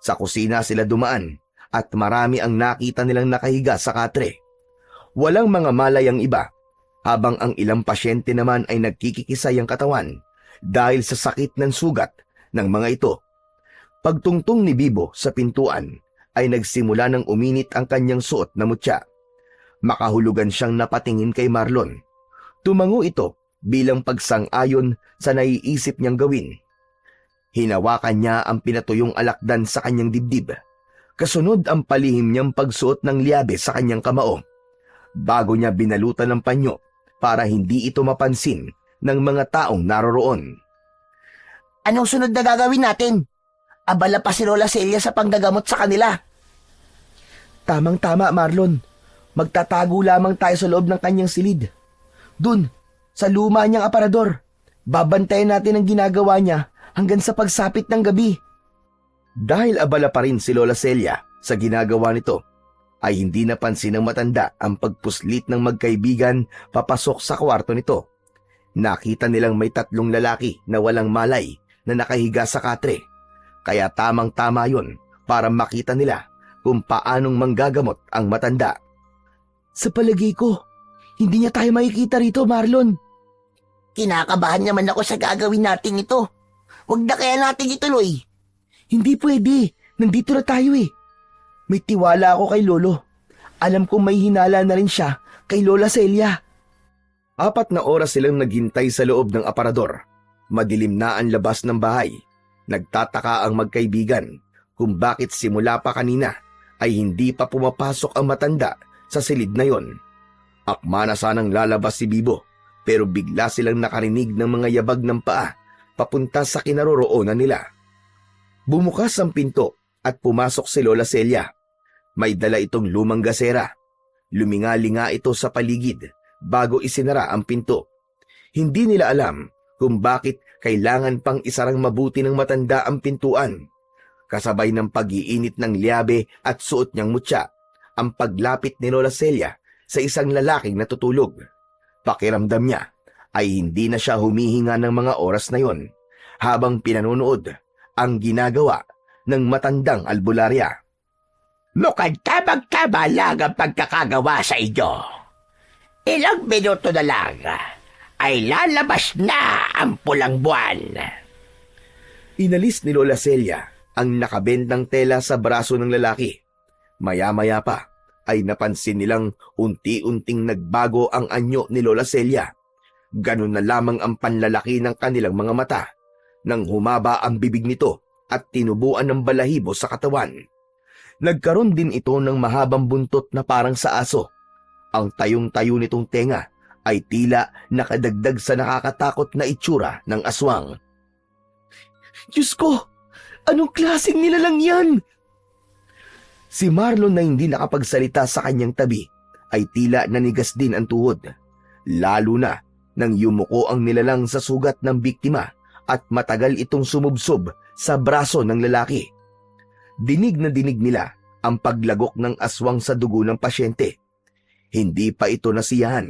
Sa kusina sila dumaan at marami ang nakita nilang nakahiga sa katre. Walang mga malay ang iba, habang ang ilang pasyente naman ay nagkikikisay ang katawan dahil sa sakit ng sugat ng mga ito. Pagtungtong ni Bibo sa pintuan ay nagsimula ng uminit ang kanyang suot na mutya. Makahulugan siyang napatingin kay Marlon. Tumango ito bilang pagsang-ayon sa naiisip niyang gawin. Hinawakan niya ang pinatuyong alakdan sa kanyang dibdib. Kasunod ang palihim niyang pagsuot ng liabe sa kanyang kamao. Bago niya binalutan ng panyo para hindi ito mapansin ng mga taong naroroon. Anong sunod na gagawin natin? Abala pa si Lola Celia sa panggagamot sa kanila. Tamang-tama, Marlon. Magtatago lamang tayo sa loob ng kanyang silid. Dun, sa luma niyang aparador. Babantayan natin ang ginagawa niya hanggang sa pagsapit ng gabi. Dahil abala pa rin si Lola Celia sa ginagawa nito, ay hindi napansin ng matanda ang pagpuslit ng magkaibigan papasok sa kwarto nito. Nakita nilang may 3 lalaki na walang malay na nakahiga sa katre. Kaya tamang-tama yon para makita nila kung paanong manggagamot ang matanda. Sa palagay ko, hindi niya tayo makikita rito, Marlon. Kinakabahan naman ako sa gagawin natin ito. Huwag na kaya natin ituloy. Hindi pwede. Nandito na tayo eh. May tiwala ako kay Lolo. Alam kong may hinala na rin siya kay Lola Celia. 4 na oras silang naghintay sa loob ng aparador. Madilim na ang labas ng bahay. Nagtataka ang magkaibigan kung bakit simula pa kanina ay hindi pa pumapasok ang matanda sa silid na yon. Akma na sanang lalabas si Bibo, pero bigla silang nakarinig ng mga yabag ng paa papunta sa kinaroroonan nila. Bumukas ang pinto at pumasok si Lola Celia. May dala itong lumang gasera. Luminga-linga ito sa paligid bago isinara ang pinto. Hindi nila alam kung bakit kailangan pang isarang mabuti ng matanda ang pintuan. Kasabay ng pag-iinit ng liabe at suot niyang mutya, ang paglapit ni Lola Celia sa isang lalaking natutulog. Pakiramdam niya ay hindi na siya humihinga ng mga oras na yon habang pinanonood ang ginagawa ng matandang albularya. Mukhang tamang-tama lang ang pagkakagawa sa inyo. Ilang minuto na lang ay lalabas na ang pulang buwan. Inalis ni Lola Celia ang nakabendang tela sa braso ng lalaki. Maya-maya pa ay napansin nilang unti-unting nagbago ang anyo ni Lola Celia. Ganun na lamang ang panlalaki ng kanilang mga mata nang humaba ang bibig nito at tinubuan ng balahibo sa katawan. Nagkaroon din ito ng mahabang buntot na parang sa aso. Ang tayong-tayo nitong tenga ay tila nakadagdag sa nakakatakot na itsura ng aswang. Diyos ko! Anong klaseng nilalang yan? Si Marlon na hindi nakapagsalita sa kanyang tabi ay tila nanigas din ang tuhod. Lalo na nang yumuko ang nilalang sa sugat ng biktima at matagal itong sumubsob sa braso ng lalaki. Dinig na dinig nila ang paglagok ng aswang sa dugo ng pasyente. Hindi pa ito nasiyahan.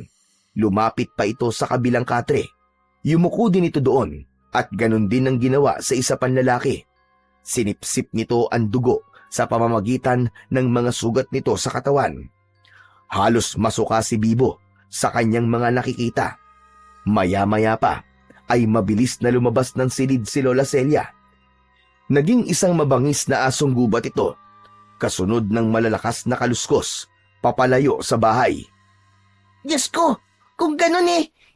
Lumapit pa ito sa kabilang katre. Yumuko din ito doon at ganun din ang ginawa sa isa pang lalaki. Sinipsip nito ang dugo sa pamamagitan ng mga sugat nito sa katawan. Halos masuka si Bibo sa kanyang mga nakikita. Maya-maya pa ay mabilis na lumabas ng silid si Lola Celia. Naging isang mabangis na asong gubat ito, kasunod ng malalakas na kaluskos, papalayo sa bahay. Diyos ko, kung ganun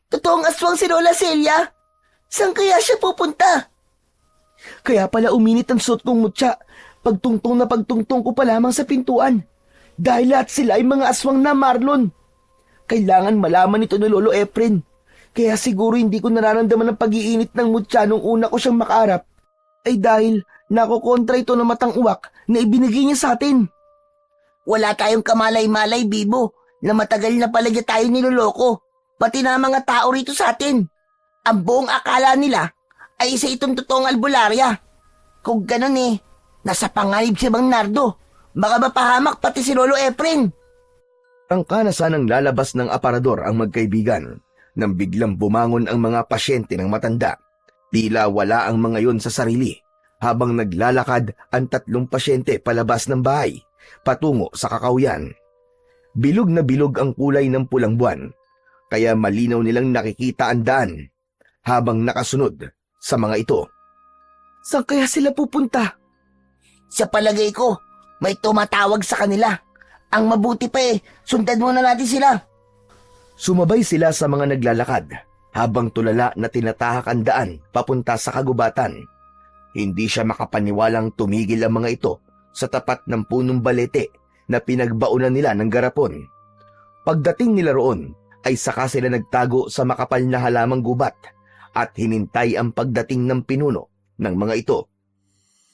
totoong aswang si Lola Celia. Saan kaya siya pupunta? Kaya pala uminit ang suot kong mutya, pagtungtong ko pa lamang sa pintuan. Dahil lahat sila ay mga aswang na, Marlon. Kailangan malaman ito ni Lolo Efren. Kaya siguro hindi ko nararamdaman ang pag-iinit ng mutya nung una ko siyang makaharap. Ay dahil nakokontra ito ng matang uwak na ibinigay niya sa atin. Wala tayong kamalay-malay, Bibo, na matagal na palagi tayo niloloko. Pati na mga tao rito sa atin. ang buong akala nila ay isa itong totoong albularya. Kung ganun nasa panganib si Mang Nardo. Baka mapahamak pati si Lolo Efren. Prangka na sanang lalabas ng aparador ang magkaibigan nang biglang bumangon ang mga pasyente ng matanda. Tila wala ang mga yon sa sarili habang naglalakad ang 3 pasyente palabas ng bahay patungo sa kakawyan. Bilog na bilog ang kulay ng pulang buwan, kaya malinaw nilang nakikita ang daan habang nakasunod sa mga ito. Saan kaya sila pupunta? Sa palagay ko, may tumatawag sa kanila. Ang mabuti pa sundan muna natin sila. Sumabay sila sa mga naglalakad habang tulala na tinatahak ang daan papunta sa kagubatan. Hindi siya makapaniwalang tumigil ang mga ito sa tapat ng punong balete na pinagbaunan nila ng garapon. Pagdating nila roon ay saka sila nagtago sa makapal na halamang gubat at hinintay ang pagdating ng pinuno ng mga ito.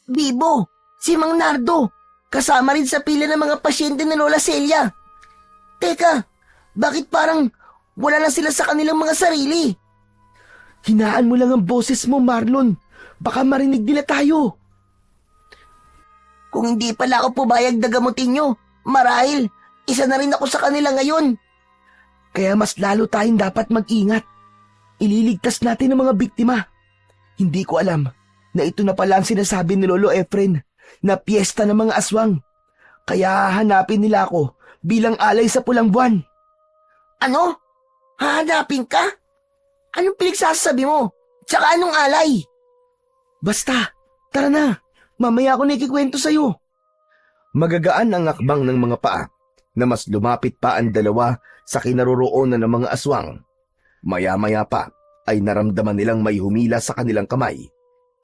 Bibo, si Mang Nardo, kasama rin sa pila ng mga pasyente ni Lola Celia. Teka, bakit parang wala na sila sa kanilang mga sarili? Hinaan mo lang ang boses mo, Marlon. Baka marinig nila tayo. Kung hindi pala ako pubayag na gamutin nyo, marahil isa na rin ako sa kanila ngayon. Kaya mas lalo tayong dapat mag-ingat. Ililigtas natin ang mga biktima. Hindi ko alam na ito na pala ang sinasabi ni Lolo Efren na piyesta ng mga aswang. Kaya hanapin nila ako bilang alay sa pulang buwan. Ano? Hahanapin ka? Anong pinagsasabi mo? Tsaka anong alay? Basta, tara na. Mamaya ako nakikwento sa'yo. Magagaan ang akbang ng mga paa na mas lumapit pa ang dalawa sa kinaroroonan ng mga aswang. Maya-maya pa ay naramdaman nilang may humila sa kanilang kamay.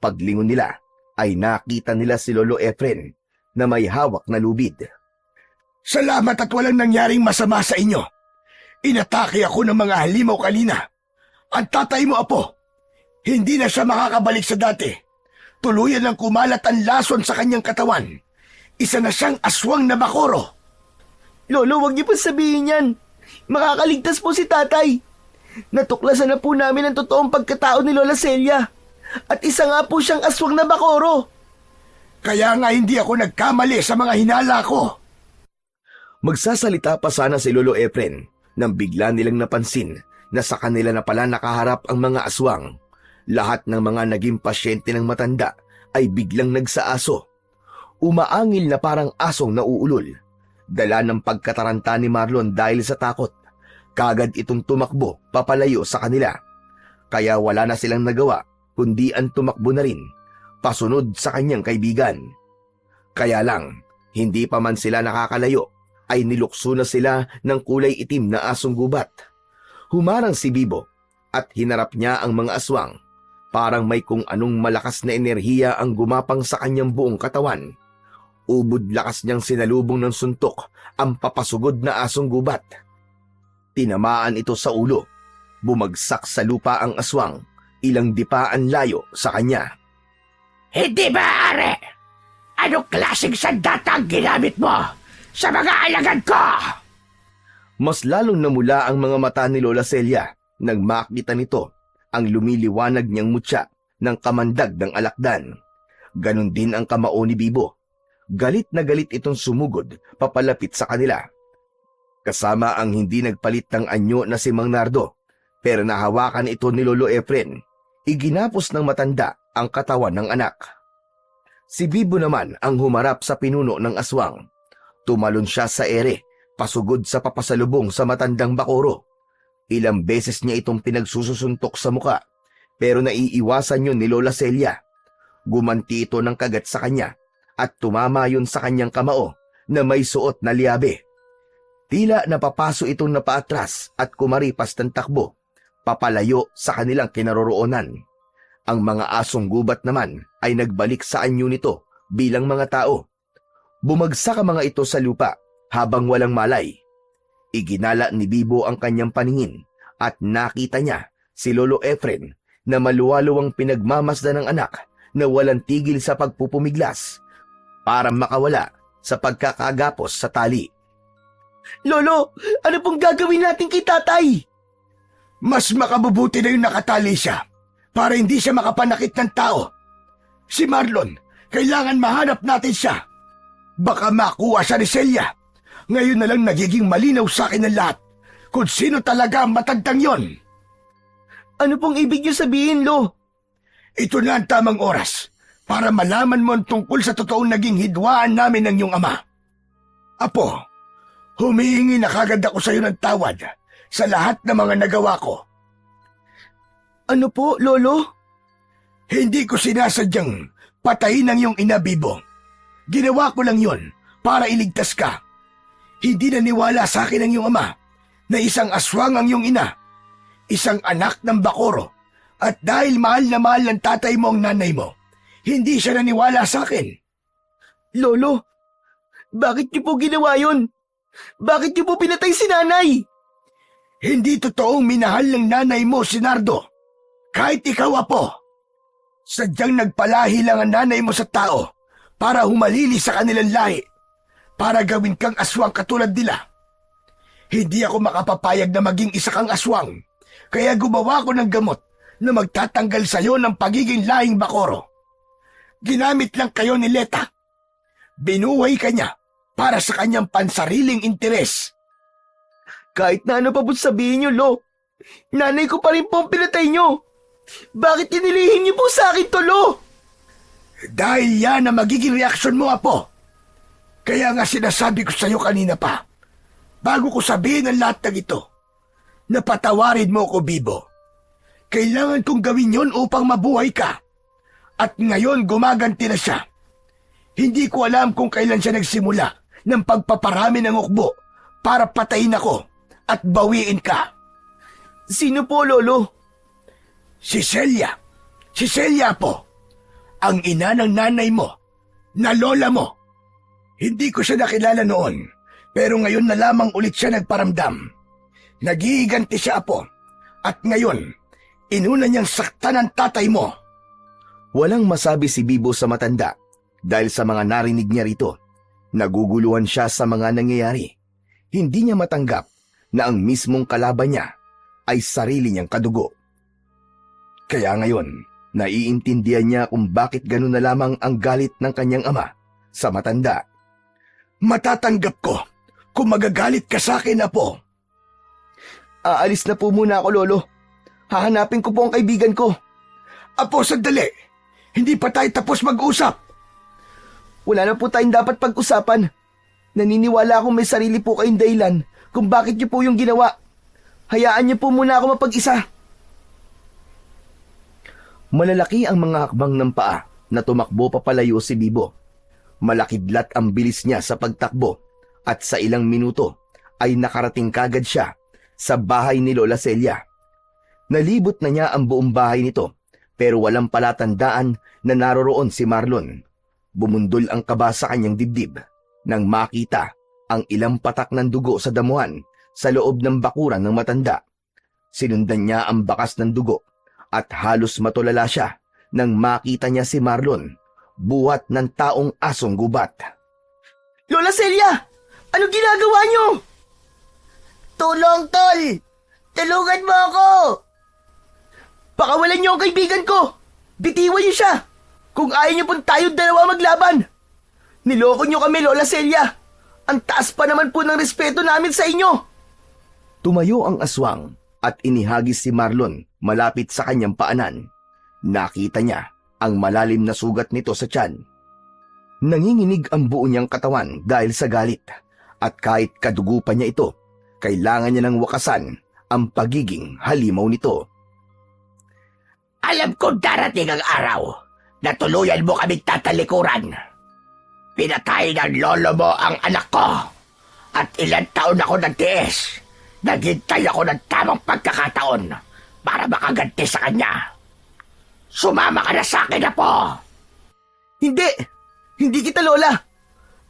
Paglingon nila ay nakita nila si Lolo Efren na may hawak na lubid. Salamat at walang nangyaring masama sa inyo. Inatake ako ng mga halimaw kanina. Ang tatay mo, Apo, hindi na siya makakabalik sa dati. Tuluyan ng kumalat ang lason sa kanyang katawan. Isa na siyang aswang na bakoro. Lolo, wag niyo pa sabihin yan. Makakaligtas po si tatay. Natuklasan na po namin ang totoong pagkatao ni Lola Celia. At isa nga po siyang aswang na bakoro. Kaya nga hindi ako nagkamali sa mga hinala ko. Magsasalita pa sana si Lolo Efren nang bigla nilang napansin na sa kanila na pala nakaharap ang mga aswang. Lahat ng mga naging pasyente ng matanda ay biglang nagsaaso. Umaangil na parang asong nauulol. Dala ng pagkataranta ni Marlon dahil sa takot. Kagad itong tumakbo papalayo sa kanila. Kaya wala na silang nagawa kundi ang tumakbo na rin pasunod sa kanyang kaibigan. Kaya lang, hindi pa man sila nakakalayo ay nilukso na sila ng kulay itim na asong gubat. Humarang si Bibo at hinarap niya ang mga aswang. Parang may kung anong malakas na enerhiya ang gumapang sa kanyang buong katawan. Ubod lakas niyang sinalubong ng suntok ang papasugod na asong gubat. Tinamaan ito sa ulo. Bumagsak sa lupa ang aswang, ilang dipaan layo sa kanya. Hindi ba, Are? Anong klaseng sandata ang ginamit mo sa mga alagad ko? Mas lalong namula ang mga mata ni Lola Celia nang makita nito ang lumiliwanag niyang mutya ng kamandag ng alakdan. Ganon din ang kamao ni Bibo. Galit na galit itong sumugod papalapit sa kanila. Kasama ang hindi nagpalit ng anyo na si Mang Nardo, pero nahawakan ito ni Lolo Efren. Iginapos ng matanda ang katawan ng anak. Si Bibo naman ang humarap sa pinuno ng aswang. Tumalon siya sa ere, pasugod sa papasalubong sa matandang bakoro. Ilang beses niya itong pinagsususuntok sa muka, pero naiiwasan yun ni Lola Celia. Gumanti ito ng kagat sa kanya at tumama yun sa kanyang kamao na may suot na liabe. Tila napapaso itong napaatras at kumaripas ng takbo, papalayo sa kanilang kinaroroonan. Ang mga asong gubat naman ay nagbalik sa anyo nito bilang mga tao. Bumagsak ang mga ito sa lupa habang walang malay. Iginala ni Bibo ang kanyang paningin at nakita niya si Lolo Efren na maluwaluwang pinagmamasdan ng anak na walang tigil sa pagpupumiglas para makawala sa pagkakagapos sa tali. Lolo, ano pong gagawin natin kay tatay? Mas makabubuti na yung nakatali siya para hindi siya makapanakit ng tao. Si Marlon, kailangan mahanap natin siya. Baka makuha siya ni Celia. Ngayon na lang nagiging malinaw sa akin ang lahat kung sino talaga ang matandang yon. Ano pong ibig niyo sabihin, Lo? Ito na ang tamang oras para malaman mo ang tungkol sa totoong naging hidwaan namin ng iyong ama. Apo, humihingi na kagad ako sa iyo ng tawad sa lahat ng mga nagawa ko. Ano po, Lolo? Hindi ko sinasadyang patayin ang iyong ina, Bibo. Ginawa ko lang yon para iligtas ka. Hindi naniwala sa akin ang iyong ama na isang aswang ang iyong ina, isang anak ng bakoro, at dahil mahal na mahal ng tatay mo ang nanay mo, hindi siya naniwala sa akin. Lolo, bakit niyo po ginawa yun? Bakit niyo po pinatay si nanay? Hindi totoong minahal ng nanay mo si Nardo. Kahit ikaw, Apo. Sadyang nagpalahi lang ang nanay mo sa tao para humalili sa kanilang lahi, para gawin kang aswang katulad nila. Hindi ako makapapayag na maging isa kang aswang, kaya gumawa ko ng gamot na magtatanggal sa iyo ng pagiging lahing bakoro. Ginamit lang kayo ni Leta. Binuhay ka niya para sa kanyang pansariling interes. Kahit na ano pa po sabihin niyo, Lo, nanay ko pa rin po ang pinatay niyo. Bakit tinilihin niyo po sa akin to, Lo? Dahil yan ang magiging reaksyon mo, Apo. Kaya nga sinasabi ko sa iyo kanina pa, bago ko sabihin ang lahat ng ito, napatawarin mo ko, Bibo. Kailangan kong gawin yon upang mabuhay ka. At ngayon gumaganti na siya. Hindi ko alam kung kailan siya nagsimula ng pagpaparami ng ukbo para patayin ako at bawiin ka. Sino po, Lolo? Si Celia. Si Celia po. Ang ina ng nanay mo, na lola mo. Hindi ko siya nakilala noon, pero ngayon na lamang ulit siya nagparamdam. Nagiganti siya, Apo. At ngayon, inuna niyang saktan ang tatay mo. Walang masabi si Bibo sa matanda dahil sa mga narinig niya rito. Naguguluhan siya sa mga nangyayari. Hindi niya matanggap na ang mismong kalaban niya ay sarili niyang kadugo. Kaya ngayon, naiintindihan niya kung bakit gano'n na lamang ang galit ng kanyang ama sa matanda. Matatanggap ko kung magagalit ka sa akin, Apo. Aalis na po muna ako, Lolo. Hahanapin ko po ang kaibigan ko. Apo, sandali. Hindi pa tayo tapos mag-usap. Wala na po tayong dapat pag-usapan. Naniniwala akong may sarili po kayong dahilan kung bakit niyo po yung ginawa. Hayaan niyo po muna ako mapag-isa. Malalaki ang mga hakbang ng paa na tumakbo papalayo si Bibo. Malakidlat ang bilis niya sa pagtakbo at sa ilang minuto ay nakarating kagad siya sa bahay ni Lola Celia. Nalibot na niya ang buong bahay nito pero walang palatandaan na naroroon si Marlon. Bumundol ang kaba sa kanyang dibdib nang makita ang ilang patak ng dugo sa damuhan sa loob ng bakuran ng matanda. Sinundan niya ang bakas ng dugo at halos matulala siya nang makita niya si Marlon, buhat ng taong asong gubat. Lola Celia! Ano ginagawa niyo? Tulong, Tol! Tulungan mo ako! Pakawalan niyo ang kaibigan ko! Bitiwan niyo siya! Kung ayaw niyo pong tayong dalawa maglaban! Niloko niyo kami, Lola Celia! Ang taas pa naman po ng respeto namin sa inyo! Tumayo ang aswang at inihagis si Marlon malapit sa kanyang paanan. Nakita niya ang malalim na sugat nito sa tiyan. Nanginginig ang buo niyang katawan dahil sa galit at kahit kadugo pa niya ito, kailangan niya ng wakasan ang pagiging halimaw nito. Alam ko darating ang araw na tuluyan mo kaming tatalikuran. Pinatay ng lolo mo ang anak ko at ilang taon ako nagtiis. Naghintay ako ng tamang pagkakataon para makaganti sa kanya. Sumama ka na sa akin, Apo! Hindi! Hindi kita, Lola!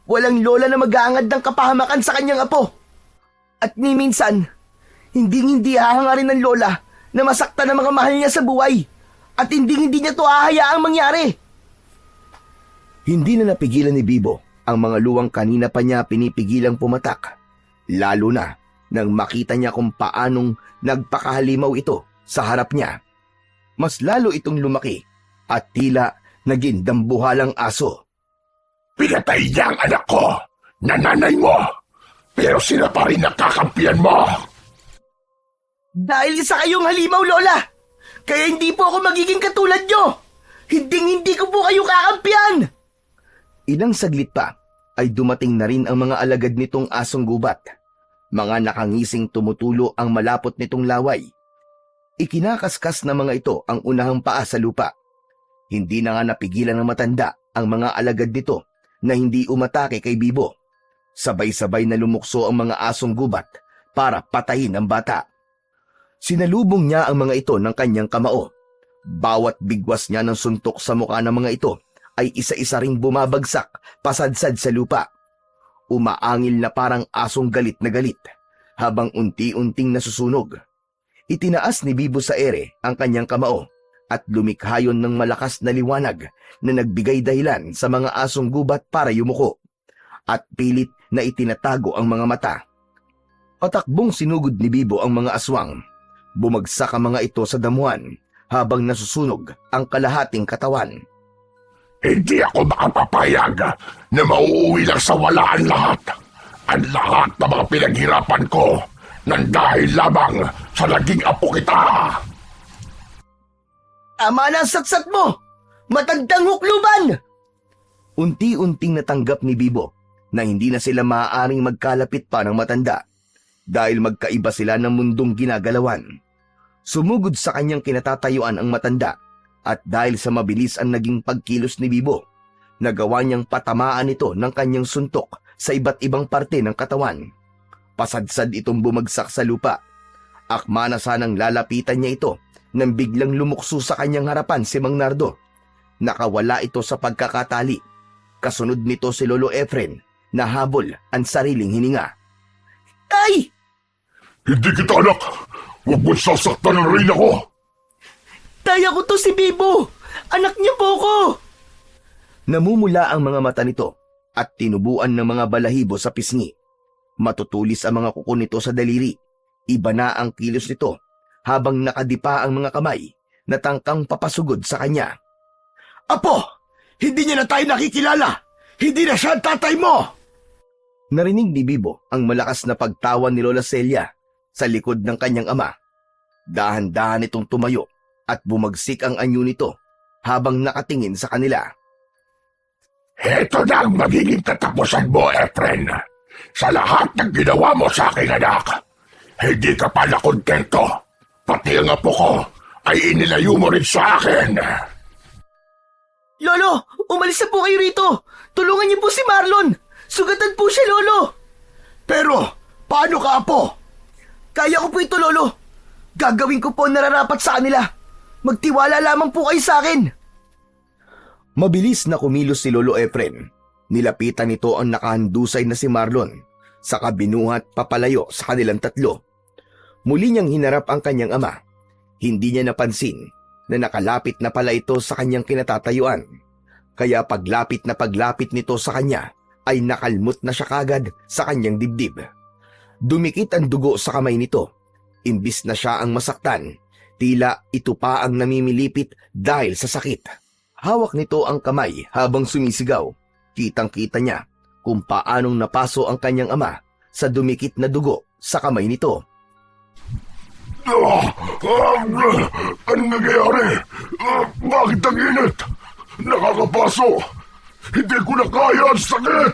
Walang lola na mag-aangad ng kapahamakan sa kanyang apo. At ni minsan, hindi hahangarin ng lola na masaktan ang mga mahal niya sa buhay. At hindi niya to hahayaang mangyari. Hindi na napigilan ni Bibo ang mga luwang kanina pa niya pinipigilang pumatak. Lalo na nang makita niya kung paanong nagpakahalimaw ito sa harap niya. Mas lalo itong lumaki at tila naging dambuhalang aso. Pinatay niya ang anak ko, nanay mo, pero sila pa rin nakakampiyan mo. Dahil isa kayong halimaw, Lola! Kaya hindi po ako magiging katulad nyo! Hindi ko po kayo kakampiyan! Ilang saglit pa ay dumating na rin ang mga alagad nitong asong gubat. Mga nakangising tumutulo ang malapot nitong laway. Ikinakaskas na mga ito ang unahang paa sa lupa. Hindi na nga napigilan ng matanda ang mga alagad nito na hindi umatake kay Bibo. Sabay-sabay na lumukso ang mga asong gubat para patayin ang bata. Sinalubong niya ang mga ito ng kanyang kamao. Bawat bigwas niya ng suntok sa mukha ng mga ito ay isa-isa ring bumabagsak pasadsad sa lupa. Umaangil na parang asong galit na galit habang unti-unting nasusunog. Itinaas ni Bibo sa ere ang kanyang kamao at lumikhayon ng malakas na liwanag na nagbigay dahilan sa mga asong gubat para yumuko at pilit na itinatago ang mga mata. Patakbong sinugod ni Bibo ang mga aswang. Bumagsak ang mga ito sa damuhan habang nasusunog ang kalahating katawan. Hindi ako makapapayag na mauuwi lang sa walaan lahat. Ang lahat ng mga pinaghirapan ko nang dahil lamang sa naging apo kita. Tama na ang satsat mo! Matandang hukluban! Unti-unting natanggap ni Bibo na hindi na sila maaaring magkalapit pa ng matanda dahil magkaiba sila ng mundong ginagalawan. Sumugod sa kanyang kinatatayuan ang matanda at dahil sa mabilis ang naging pagkilos ni Bibo, nagawa niyang patamaan ito ng kanyang suntok sa iba't ibang parte ng katawan. Pasadsad itong bumagsak sa lupa. Akma na sanang lalapitan niya ito nang biglang lumukso sa kanyang harapan si Mang Nardo. Nakawala ito sa pagkakatali. Kasunod nito si Lolo Efren na habol ang sariling hininga. Ay! Hindi kita anak! Huwag mo sasaktan na rin ako! Taya ko to si Bibo! Anak niya po ko! Namumula ang mga mata nito at tinubuan ng mga balahibo sa pisngi. Matutulis ang mga kuko nito sa daliri. Iba na ang kilos nito habang nakadipa ang mga kamay na tangkang papasugod sa kanya. Apo! Hindi niya na tayo nakikilala! Hindi na siya ang tatay mo! Narinig ni Bibo ang malakas na pagtawa ni Lola Celia sa likod ng kanyang ama. Dahan-dahan itong tumayo at bumagsik ang anyo nito habang nakatingin sa kanila. Heto na ang magiging katapusan mo, Efren. Sa lahat ng ginawa mo sa aking anak, hindi ka pala kontento. Pati ang apo ko ay inilayo mo rin sa akin. Lolo, umalis na po kayo rito. Tulungan niyo po si Marlon. Sugatan po siya, Lolo. Pero, paano ka, Apo? Kaya ko po ito, Lolo. Gagawin ko po ang nararapat sa kanila. Magtiwala lamang po kayo sa akin. Mabilis na kumilos si Lolo Efren. Nilapitan nito ang nakahandusay na si Marlon. Saka binuhat papalayo sa kanilang tatlo. Muli niyang hinarap ang kanyang ama. Hindi niya napansin na nakalapit na pala ito sa kanyang kinatatayuan. Kaya paglapit nito sa kanya, ay nakalmot na siya kagad sa kanyang dibdib. Dumikit ang dugo sa kamay nito. Imbis na siya ang masaktan, tila ito pa ang namimilipit dahil sa sakit. Hawak nito ang kamay habang sumisigaw. Kitang-kita niya kung paanong napaso ang kanyang ama sa dumikit na dugo sa kamay nito. Anong nangyayari? Bakit ang init? Nakakapaso! Hindi ko na kaya ang sakit!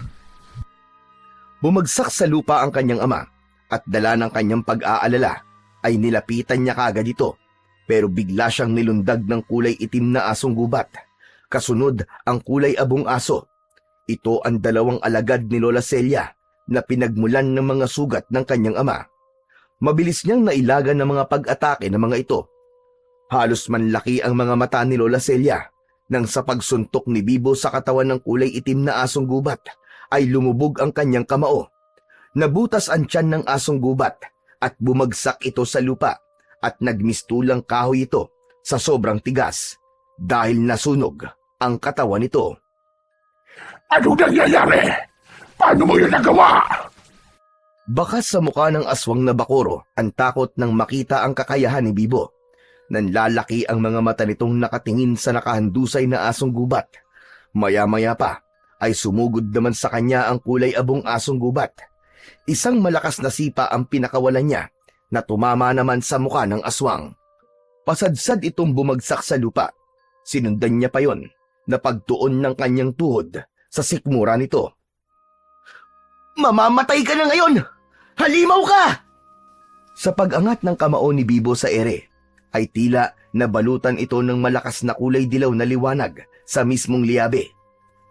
Bumagsak sa lupa ang kanyang ama at dala ng kanyang pag-aalala ay nilapitan niya kagad ito, pero bigla siyang nilundag ng kulay itim na asong gubat. Kasunod ang kulay abong aso. Ito ang dalawang alagad ni Lola Celia na pinagmulan ng mga sugat ng kanyang ama. Mabilis niyang nailagan ng mga pag-atake ng mga ito. Halos manlaki ang mga mata ni Lola Celia nang sa pagsuntok ni Bibo sa katawan ng kulay itim na asong gubat ay lumubog ang kanyang kamao. Nabutas ang tiyan ng asong gubat at bumagsak ito sa lupa at nagmistulang kahoy ito sa sobrang tigas dahil nasunog ang katawan nito. Ano nangyayari? Paano mo yun nagawa? Bakas sa mukha ng aswang na Bakoro ang takot nang makita ang kakayahan ni Bibo. Nanlalaki ang mga mata nitong nakatingin sa nakahandusay na asong gubat. Maya-maya pa ay sumugod naman sa kanya ang kulay abong asong gubat. Isang malakas na sipa ang pinakawalan niya na tumama naman sa mukha ng aswang. Pasadsad itong bumagsak sa lupa. Sinundan niya pa yon na pagtuon ng kanyang tuhod sa sikmura nito. Mamamatay ka na ngayon! Halimaw ka! Sa pag-angat ng kamao ni Bibo sa ere, ay tila nabalutan ito ng malakas na kulay dilaw na liwanag sa mismong liyabe.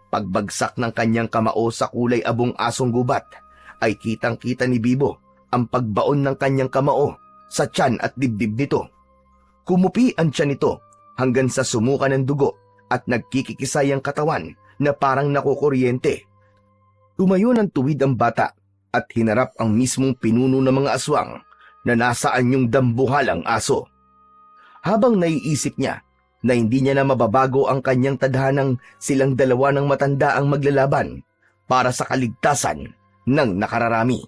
Pagbagsak ng kanyang kamao sa kulay abong asong gubat, ay kitang-kita ni Bibo ang pagbaon ng kanyang kamao sa tiyan at dibdib nito. Kumupi ang tiyan nito hanggang sa sumuka ng dugo at nagkikikisay ang katawan na parang nakukuryente. Tumayo ng tuwid ang bata at hinarap ang mismong pinuno ng mga aswang na nasa anyong dambuhalang aso. Habang naiisip niya na hindi niya na mababago ang kanyang tadhanang silang dalawa ng matanda ang maglalaban para sa kaligtasan ng nakararami.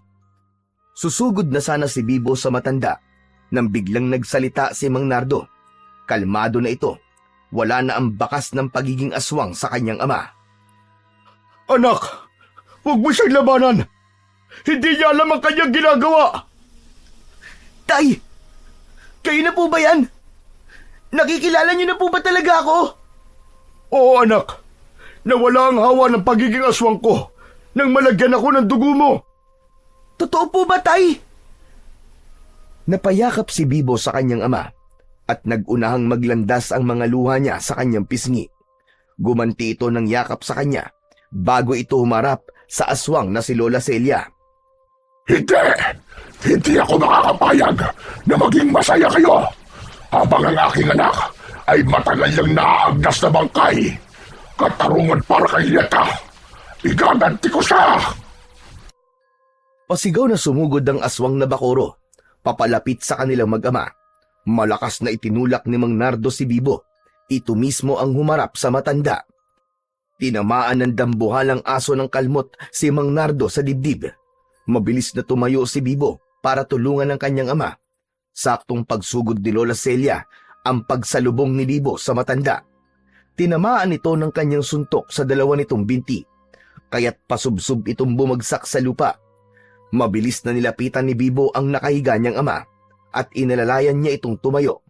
Susugod na sana si Bibo sa matanda nang biglang nagsalita si Mang Nardo. Kalmado na ito, wala na ang bakas ng pagiging aswang sa kanyang ama. Anak, huwag mo siyang labanan. Hindi niya alam ang kanyang ginagawa. Tay! Kayo na po ba yan? Nakikilala niyo na po ba talaga ako? Oo, anak. Nawala ang hawa ng pagiging aswang ko nang malagyan ako ng dugo mo. Totoo po ba, Tay? Napayakap si Bibo sa kanyang ama at nagunahang maglandas ang mga luha niya sa kanyang pisngi. Gumanti ito ng yakap sa kanya bago ito humarap sa aswang na si Lola Celia. Hindi ako makakapayag na maging masaya kayo habang ang aking anak ay matagal niyang naaagdas na bangkay. Katarungan para kay Leta. Igaganti ko siya! Pasigaw na sumugod ang aswang na Bakoro, papalapit sa kanilang mag-ama. Malakas na itinulak ni Mang Nardo si Bibo. Ito mismo ang humarap sa matanda. Tinamaan ng dambuhalang aso ng kalmot si Mang Nardo sa dibdib. Mabilis na tumayo si Bibo para tulungan ang kanyang ama. Saktong pagsugod ni Lola Celia ang pagsalubong ni Bibo sa matanda. Tinamaan ito ng kanyang suntok sa dalawa nitong binti, kaya't pasubsob itong bumagsak sa lupa. Mabilis na nilapitan ni Bibo ang nakahiga niyang ama at inalalayan niya itong tumayo.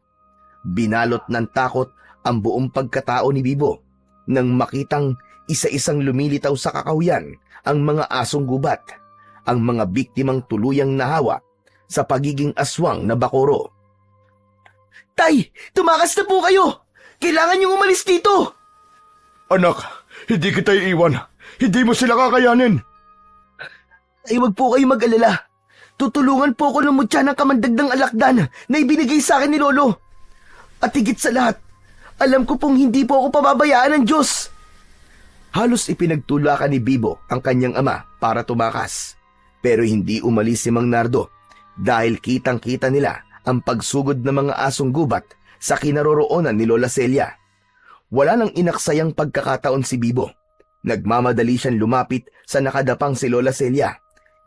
Binalot ng takot ang buong pagkatao ni Bibo nang makitang isa-isang lumilitaw sa kakawyan ang mga asong gubat, ang mga biktimang tuluyang nahawa sa pagiging aswang na Bakoro. Tay! Tumakas na po kayo! Kailangan niyong umalis dito! Anak, hindi kita iiwan. Hindi mo sila kakayanin. Ay, wag po kayo mag-alala. Tutulungan po ako ng mutya ng kamandagdang alakdan na ibinigay sa akin ni Lolo. At higit sa lahat, alam ko pong hindi po ako pababayaan ng Diyos. Halos ipinagtulakan ni Bibo ang kanyang ama para tumakas. Pero hindi umalis si Mang Nardo dahil kitang-kita nila ang pagsugod ng mga asong gubat sa kinaroroonan ni Lola Celia. Wala nang inaksayang pagkakataon si Bibo. Nagmamadali siyang lumapit sa nakadapang si Lola Celia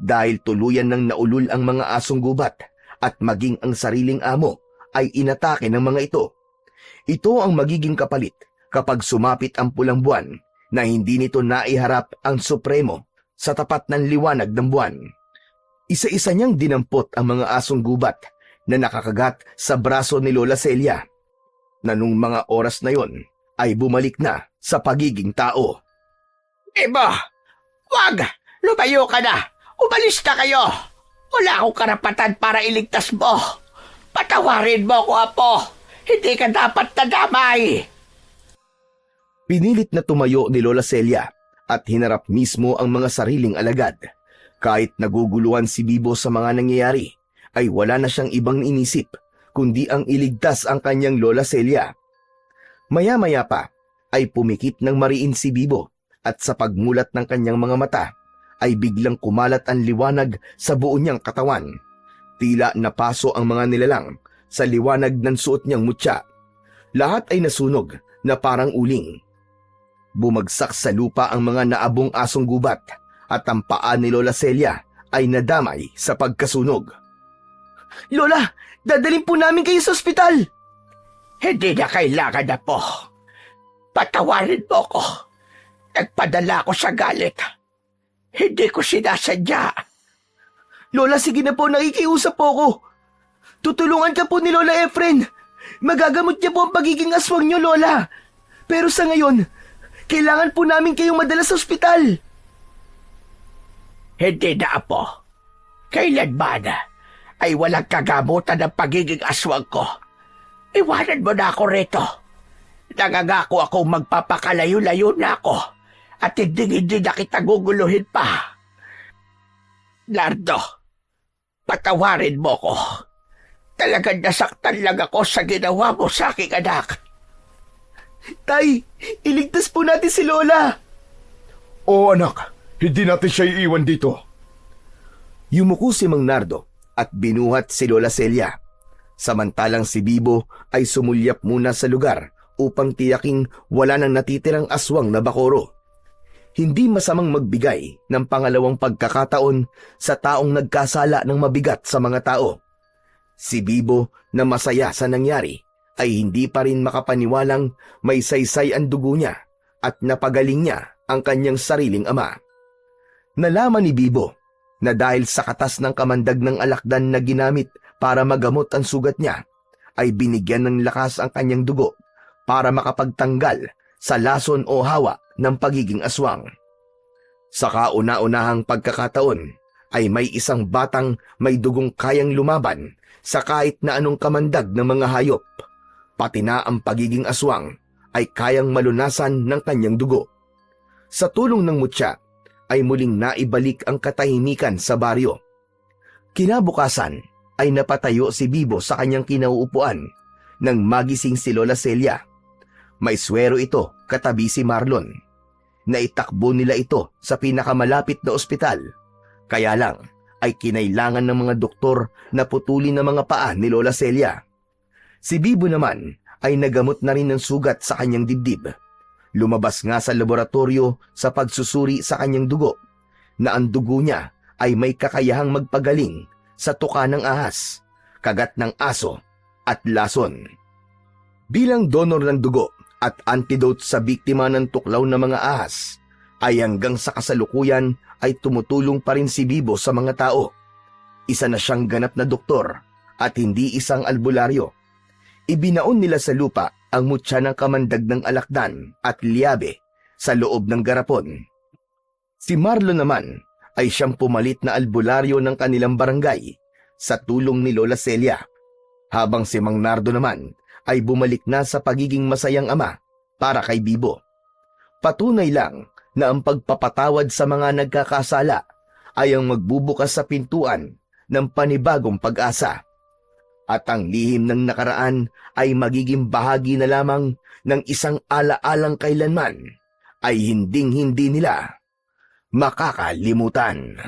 dahil tuluyan nang naulul ang mga asong gubat at maging ang sariling amo ay inatake ng mga ito. Ito ang magiging kapalit kapag sumapit ang pulang buwan na hindi nito naiharap ang Supremo sa tapat ng liwanag ng buwan. Isa-isa niyang dinampot ang mga asong gubat na nakakagat sa braso ni Lola Celia, na nung mga oras na yon ay bumalik na sa pagiging tao. Bibo, wag! Lumayo ka na! Umalis na kayo! Wala akong karapatan para iligtas mo! Patawarin mo ako, Apo! Hindi ka dapat nadamay! Pinilit na tumayo ni Lola Celia at hinarap mismo ang mga sariling alagad. Kahit naguguluhan si Bibo sa mga nangyayari, ay wala na siyang ibang inisip kundi ang iligtas ang kanyang Lola Celia. Maya-maya pa ay pumikit ng mariin si Bibo at sa pagmulat ng kanyang mga mata ay biglang kumalat ang liwanag sa buo niyang katawan. Tila napaso ang mga nilalang sa liwanag ng suot niyang mutya. Lahat ay nasunog na parang uling. Bumagsak sa lupa ang mga naabong asong gubat at ang paa ni Lola Celia ay nadamay sa pagkasunog. Lola, dadalhin po namin kayo sa ospital! Hindi na kailangan na po. Patawarin mo ko. Nagpadala ako sa galit. Hindi ko sinasadya. Lola, sige na po, nakikiusap po ako. Tutulungan ka po ni Lola Efren. Magagamot niya po ang pagiging aswang niyo, Lola. Pero sa ngayon, kailangan po namin kayong madala sa ospital. Hindi na, Apo. Kailanman ay walang kagamutan ng pagiging aswang ko. Iwanan mo na ako rito. Nangangako akong magpapakalayo-layo na ako at hindi na kita guguluhin pa. Nardo, patawarin mo ko. Talagang nasaktan lang ako sa ginawa mo sa aking anak. Tay, iligtas po natin si Lola. Oo anak, hindi natin siya iiwan dito. Yumuko si Mang Nardo at binuhat si Lola Celia. Samantalang si Bibo ay sumulyap muna sa lugar upang tiyaking wala nang natitirang aswang na bakoro. Hindi masamang magbigay ng pangalawang pagkakataon sa taong nagkasala ng mabigat sa mga tao. Si Bibo na masaya sa nangyari ay hindi pa rin makapaniwalang may saysay ang dugo niya at napagaling niya ang kanyang sariling ama. Nalaman ni Bibo na dahil sa katas ng kamandag ng alakdan na ginamit para magamot ang sugat niya, ay binigyan ng lakas ang kanyang dugo para makapagtanggal sa lason o hawa ng pagiging aswang. Sa kauna-unahang pagkakataon ay may isang batang may dugong kayang lumaban sa kahit na anong kamandag ng mga hayop. Pati na ang pagiging aswang ay kayang malunasan ng kanyang dugo. Sa tulong ng mutya ay muling naibalik ang katahimikan sa baryo. Kinabukasan ay napatayo si Bibo sa kanyang kinauupuan nang magising si Lola Celia. May swero ito katabi si Marlon. Naitakbo nila ito sa pinakamalapit na ospital. Kaya lang ay kinailangan ng mga doktor na putulin ang mga paa ni Lola Celia. Si Bibo naman ay nagamot na rin ng sugat sa kanyang dibdib. Lumabas nga sa laboratorio sa pagsusuri sa kanyang dugo na ang dugo niya ay may kakayahang magpagaling sa tuka ng ahas, kagat ng aso at lason. Bilang donor ng dugo at antidote sa biktima ng tuklaw na mga ahas, ay hanggang sa kasalukuyan ay tumutulong pa rin si Bibo sa mga tao. Isa na siyang ganap na doktor at hindi isang albularyo. Ibinaon nila sa lupa ang mutya ng kamandag ng alakdan at liabe sa loob ng garapon. Si Marlon naman ay siyang pumalit na albularyo ng kanilang barangay sa tulong ni Lola Celia, habang si Mang Nardo naman ay bumalik na sa pagiging masayang ama para kay Bibo. Patunay lang na ang pagpapatawad sa mga nagkakasala ay ang magbubukas sa pintuan ng panibagong pag-asa. At ang lihim ng nakaraan ay magiging bahagi na lamang ng isang ala-alang kailanman ay hinding-hindi nila makakalimutan.